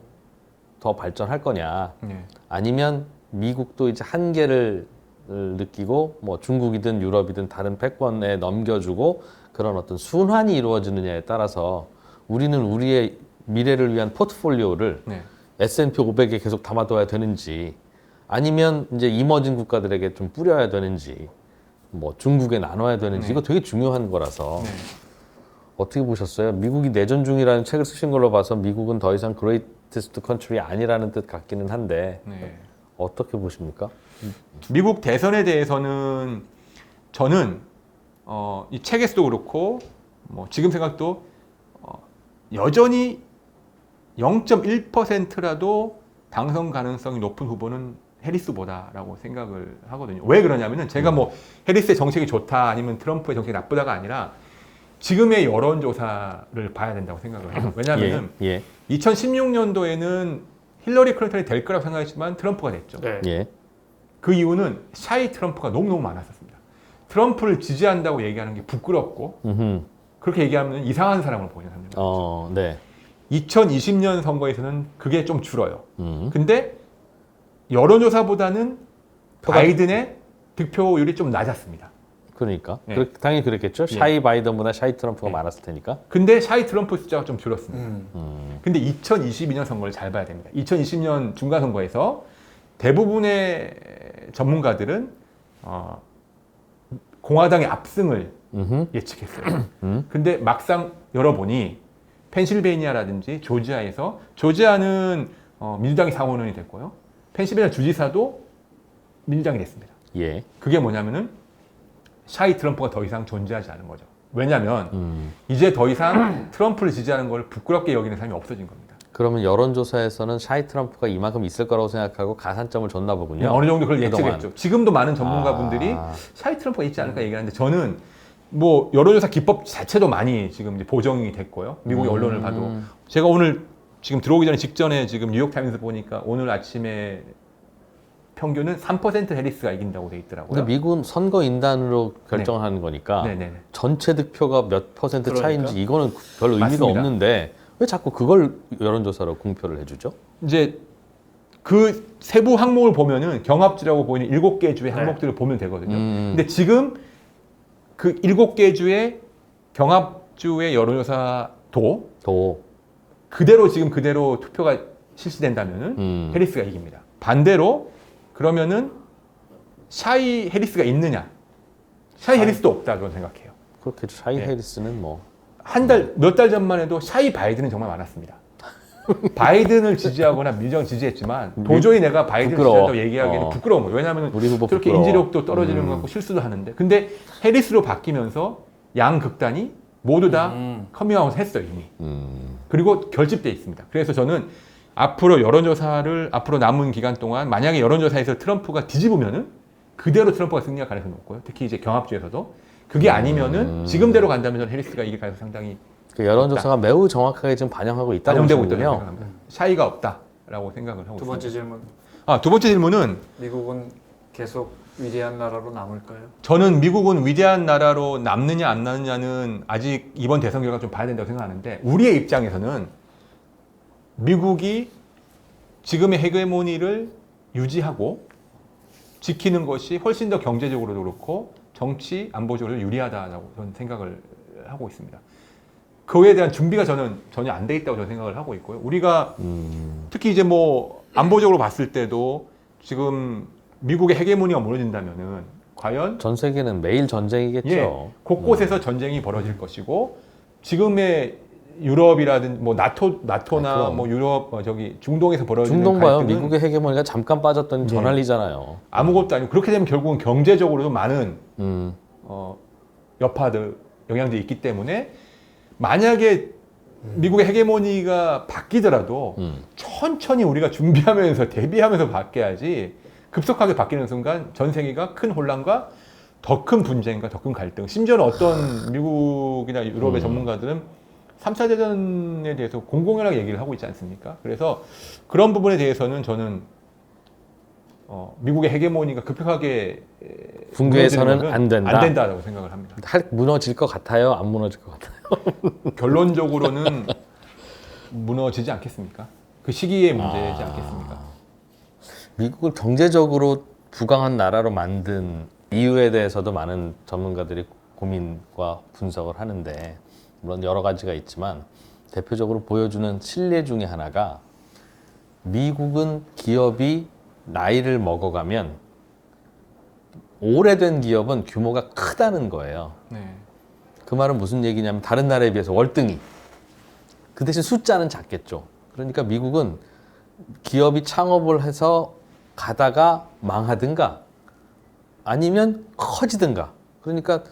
더 발전할 거냐, 네. 아니면 미국도 이제 한계를 느끼고 뭐 중국이든 유럽이든 다른 패권에 넘겨주고 그런 어떤 순환이 이루어지느냐에 따라서 우리는 우리의 미래를 위한 포트폴리오를 네. S&P 500에 계속 담아둬야 되는지, 아니면 이제 이머징 국가들에게 좀 뿌려야 되는지, 뭐 중국에 나눠야 되는지, 네. 이거 되게 중요한 거라서 네. 어떻게 보셨어요? 미국이 내전 중이라는 책을 쓰신 걸로 봐서 미국은 더 이상 그레이티스트 컨트리 아니라는 뜻 같기는 한데 네. 어떻게 보십니까? 미국 대선에 대해서는 저는 이 책에서도 그렇고 뭐 지금 생각도 여전히 0.1%라도 당선 가능성이 높은 후보는 해리스보다라고 생각을 하거든요. 왜 그러냐면은 제가 뭐 해리스의 정책이 좋다 아니면 트럼프의 정책이 나쁘다가 아니라 지금의 여론조사를 봐야 된다고 생각을 해요. 왜냐하면은 예. 2016년도에는 힐러리 클린턴이 될 거라고 생각했지만 트럼프가 됐죠. 네. 예. 그 이유는 샤이 트럼프가 너무너무 많았었습니다. 트럼프를 지지한다고 얘기하는 게 부끄럽고 그렇게 얘기하면 이상한 사람을 보이는 사람들. 네. 2020년 선거에서는 그게 좀 줄어요. 근데 여론조사보다는 바이든의 득표율이 좀 낮았습니다. 그러니까 네. 당연히 그랬겠죠. 예. 샤이 바이든보다 샤이 트럼프가 예. 많았을 테니까. 근데 샤이 트럼프 숫자가 좀 줄었습니다. 음. 근데 2022년 선거를 잘 봐야 됩니다. 2020년 중간선거에서 대부분의 전문가들은 공화당의 압승을 예측했어요. 근데 막상 열어보니 펜실베이니아라든지 조지아에서, 조지아는 민주당이 상원의원이 됐고요. 펜실베이니아 주지사도 민주당이 됐습니다. 예. 그게 뭐냐면은 샤이 트럼프가 더 이상 존재하지 않은 거죠. 왜냐하면 이제 더 이상 트럼프를 지지하는 걸 부끄럽게 여기는 사람이 없어진 겁니다. 그러면 여론조사에서는 샤이 트럼프가 이만큼 있을 거라고 생각하고 가산점을 줬나 보군요. 네, 어느 정도 그걸 그동안. 예측했죠. 지금도 많은 전문가분들이 아. 샤이 트럼프가 있지 않을까 얘기하는데 저는 뭐 여론조사 기법 자체도 많이 지금 이제 보정이 됐고요. 미국의 언론을 봐도 제가 오늘 지금 들어오기 전에 직전에 지금 뉴욕타임스 보니까 오늘 아침에 평균은 3% 해리스가 이긴다고 돼 있더라고요. 근데 미국은 선거 인단으로 결정하는 거니까 네네. 전체 득표가 몇 퍼센트 그러니까. 차이인지 이거는 별 의미가 맞습니다. 없는데 왜 자꾸 그걸 여론조사로 공표를 해주죠? 이제 그 세부 항목을 보면은 경합주라고 보이는 7개 주의 네. 항목들을 보면 되거든요. 근데 지금 그 7개 주의 경합주의 여론조사도 또 그대로 지금 그대로 투표가 실시된다면은 해리스가 이깁니다. 반대로 그러면은 샤이 해리스가 있느냐? 샤이 해리스도 없다 그런 생각해요. 그렇게 샤이 네. 해리스는 뭐 몇 달 전만 해도 샤이 바이든은 정말 많았습니다. 바이든을 지지하거나 민주당 지지했지만 도저히 내가 바이든을 부끄러워. 지지한다고 얘기하기에는 부끄러운 거예요. 왜냐하면 우리 후보 그렇게 부끄러워. 인지력도 떨어지는 것 같고 실수도 하는데 근데 해리스로 바뀌면서 양 극단이 모두 다 커밍아웃 했어요 이미. 그리고 결집돼 있습니다. 그래서 저는 앞으로 여론조사를 앞으로 남은 기간 동안 만약에 여론조사에서 트럼프가 뒤집으면은 그대로 트럼프가 승리할 가능성이 높고요. 특히 이제 경합주에서도 그게 아니면은 지금대로 간다면 저는 해리스가 이길 가능성이 상당히 그 여론조사가 매우 정확하게 지금 반영하고 있다고 반영되고 있다고 보시군요. 생각합니다. 샤이가 없다라고 생각을 하고 두 번째 있습니다. 질문. 두 번째 질문은 미국은 계속 위대한 나라로 남을까요? 저는 미국은 위대한 나라로 남느냐 안 남느냐는 아직 이번 대선 결과 좀 봐야 된다고 생각하는데 우리의 입장에서는 미국이 지금의 헤게모니를 유지하고 지키는 것이 훨씬 더 경제적으로도 그렇고 정치 안보적으로 유리하다라고 저는 생각을 하고 있습니다. 그에 대한 준비가 저는 전혀 안 돼 있다고 저는 생각을 하고 있고요. 우리가 특히 이제 뭐 안보적으로 봤을 때도 지금 미국의 헤게모니가 무너진다면은 과연 전 세계는 매일 전쟁이겠죠. 예, 곳곳에서 전쟁이 벌어질 것이고 지금의 유럽이라든 뭐 나토나 그럼. 뭐 유럽 저기 중동에서 벌어지는 중동 봐요. 갈등은 미국의 헤게모니가 잠깐 빠졌더니 네. 전할리잖아요. 아무것도 아니고 그렇게 되면 결국은 경제적으로도 많은 음. 여파들 영향들이 있기 때문에 만약에 미국의 헤게모니가 바뀌더라도 천천히 우리가 준비하면서 대비하면서 바뀌어야지 급속하게 바뀌는 순간 전 세계가 큰 혼란과 더 큰 분쟁과 더 큰 갈등 심지어는 어떤 미국이나 유럽의 전문가들은 3차 대전에 대해서 공공연하게 얘기를 하고 있지 않습니까? 그래서 그런 부분에 대해서는 저는 미국의 헤게모니가 급격하게 붕괴해서는 무너지는 것은 안 된다. 안 된다고 생각을 합니다. 무너질 것 같아요? 안 무너질 것 같아요? 결론적으로는 무너지지 않겠습니까? 그 시기의 문제이지 않겠습니까? 미국을 경제적으로 부강한 나라로 만든 이유에 대해서도 많은 전문가들이 고민과 분석을 하는데 물론 여러 가지가 있지만 대표적으로 보여주는 신뢰 중에 하나가 미국은 기업이 나이를 먹어가면 오래된 기업은 규모가 크다는 거예요. 네. 그 말은 무슨 얘기냐면 다른 나라에 비해서 월등히 그 대신 숫자는 작겠죠. 그러니까 미국은 기업이 창업을 해서 가다가 망하든가 아니면 커지든가 그러니까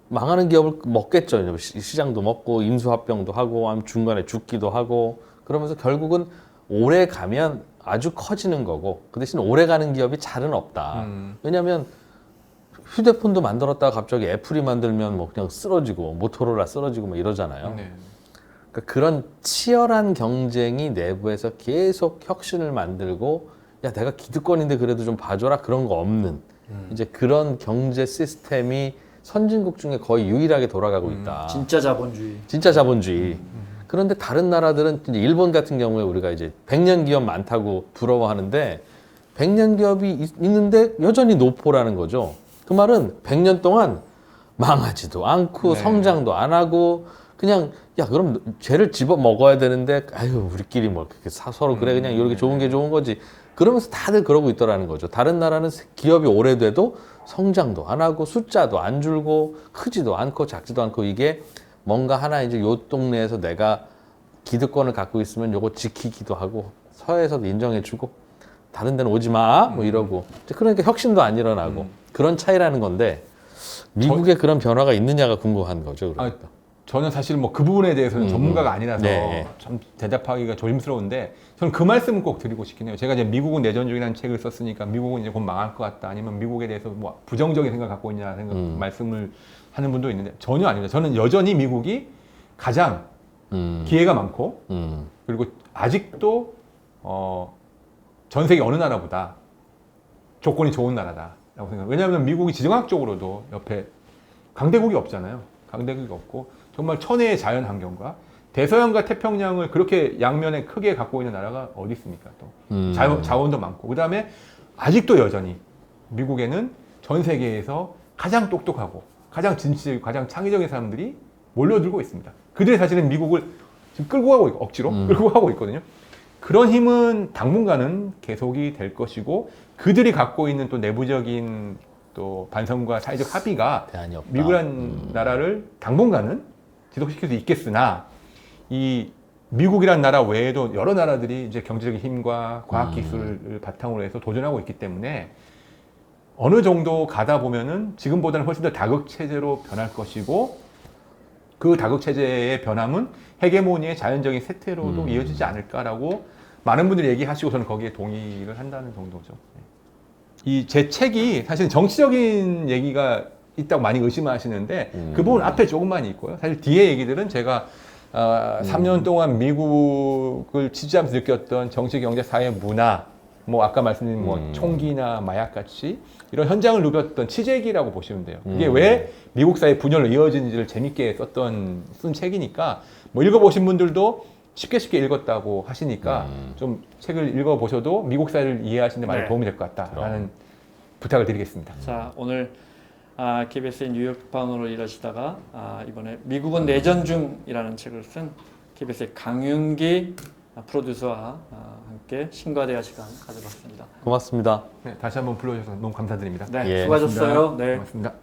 망하는 기업을 먹겠죠. 시장도 먹고 인수합병도 하고 아니면 중간에 죽기도 하고 그러면서 결국은 오래 가면 아주 커지는 거고 그 대신 오래 가는 기업이 잘은 없다. 왜냐하면 휴대폰도 만들었다가 갑자기 애플이 만들면 뭐 그냥 쓰러지고 모토로라 쓰러지고 뭐 이러잖아요. 네. 그러니까 그런 치열한 경쟁이 내부에서 계속 혁신을 만들고 야 내가 기득권인데 그래도 좀 봐줘라 그런 거 없는 이제 그런 경제 시스템이 선진국 중에 거의 유일하게 돌아가고 있다. 진짜 자본주의. 진짜 자본주의. 그런데 다른 나라들은 이제 일본 같은 경우에 우리가 이제 100년 기업 많다고 부러워하는데 100년 기업이 있는데 여전히 노포라는 거죠. 그 말은 100년 동안 망하지도 않고 네. 성장도 안 하고 그냥 야 그럼 쟤를 집어 먹어야 되는데 아유 우리끼리 뭐 그렇게 서로 그래 그냥 이렇게 좋은 게 좋은 거지. 그러면서 다들 그러고 있더라는 거죠. 다른 나라는 기업이 오래돼도 성장도 안 하고 숫자도 안 줄고 크지도 않고 작지도 않고 이게 뭔가 하나 이제 요 동네에서 내가 기득권을 갖고 있으면 요거 지키기도 하고 서해에서도 인정해주고 다른 데는 오지 마 뭐 이러고 그러니까 혁신도 안 일어나고 그런 차이라는 건데 미국에 그런 변화가 있느냐가 궁금한 거죠. 그러니까. 저는 사실 뭐 그 부분에 대해서는 전문가가 아니라서 네. 참 대답하기가 조심스러운데 저는 그 말씀은 꼭 드리고 싶긴 해요. 제가 이제 미국은 내전 중이라는 책을 썼으니까 미국은 이제 곧 망할 것 같다, 아니면 미국에 대해서 뭐 부정적인 생각 갖고 있냐 생각 말씀을 하는 분도 있는데 전혀 아닙니다. 저는 여전히 미국이 가장 기회가 많고 그리고 아직도 전 세계 어느 나라보다 조건이 좋은 나라다라고 생각해요. 왜냐하면 미국이 지정학적으로도 옆에 강대국이 없잖아요. 강대국이 없고 정말 천혜의 자연 환경과 대서양과 태평양을 그렇게 양면에 크게 갖고 있는 나라가 어디 있습니까? 또 자원도 많고 그 다음에 아직도 여전히 미국에는 전 세계에서 가장 똑똑하고 가장 진취적이고 가장 창의적인 사람들이 몰려들고 있습니다. 그들이 사실은 미국을 지금 끌고 가고 있고 억지로 끌고 가고 있거든요. 그런 힘은 당분간은 계속이 될 것이고 그들이 갖고 있는 또 내부적인 또 반성과 사회적 합의가 대안이 없다. 미국이란 나라를 당분간은 지속시킬 수 있겠으나 이 미국이란 나라 외에도 여러 나라들이 이제 경제적인 힘과 과학기술을 바탕으로 해서 도전하고 있기 때문에 어느 정도 가다 보면은 지금보다는 훨씬 더 다극체제로 변할 것이고 그 다극체제의 변함은 헤게모니의 자연적인 쇠퇴로도 이어지지 않을까라고 많은 분들이 얘기하시고 저는 거기에 동의를 한다는 정도죠. 이 제 책이 사실 정치적인 얘기가 있다고 많이 의심하시는데 그 부분 앞에 조금만 있고요. 사실 뒤에 얘기들은 제가 3년 동안 미국을 취재하면서 느꼈던 정치, 경제, 사회, 문화, 뭐 아까 말씀드린 뭐 총기나 마약같이 이런 현장을 누볐던 취재기라고 보시면 돼요. 그게 왜 미국 사회 분열로 이어지는지를 재밌게 쓴 책이니까 뭐 읽어보신 분들도 쉽게 읽었다고 하시니까 좀 책을 읽어보셔도 미국 사회를 이해하시는 데 많이 네. 도움이 될 것 같다라는 부탁을 드리겠습니다. 자, 오늘 KBS의 뉴욕 특파원으로 일하시다가 이번에 미국은 내전 중이라는 책을 쓴 KBS의 강윤기 프로듀서와 함께 신과대화 시간 가져봤습니다. 고맙습니다. 네, 다시 한번 불러주셔서 너무 감사드립니다. 네, 예. 수고하셨어요. 네. 고맙습니다.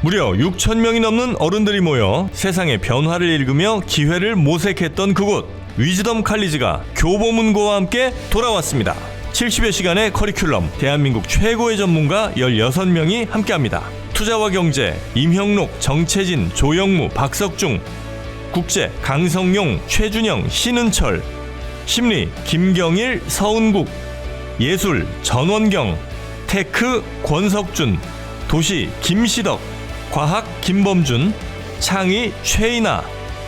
무려 6천 명이 넘는 어른들이 모여 세상의 변화를 읽으며 기회를 모색했던 그곳 위즈덤 칼리지가 교보문고와 함께 돌아왔습니다. 70여 시간의 커리큘럼, 대한민국 최고의 전문가 16명이 함께합니다. 투자와 경제, 임형록, 정채진, 조영무, 박석중, 국제, 강성용, 최준영, 신은철, 심리, 김경일, 서은국, 예술, 전원경, 테크, 권석준, 도시, 김시덕, 과학, 김범준, 창의, 최인아,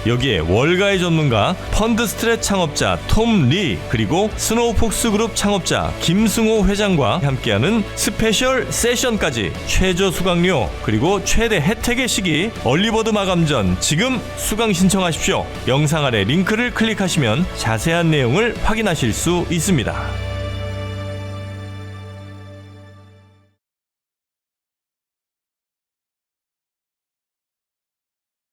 여기에 월가의 전문가, 펀드스트랩 창업자 톰 리, 그리고 스노우폭스 그룹 창업자 김승호 회장과 함께하는 스페셜 세션까지 최저 수강료 그리고 최대 혜택의 시기 얼리버드 마감 전 지금 수강 신청하십시오. 영상 아래 링크를 클릭하시면 자세한 내용을 확인하실 수 있습니다.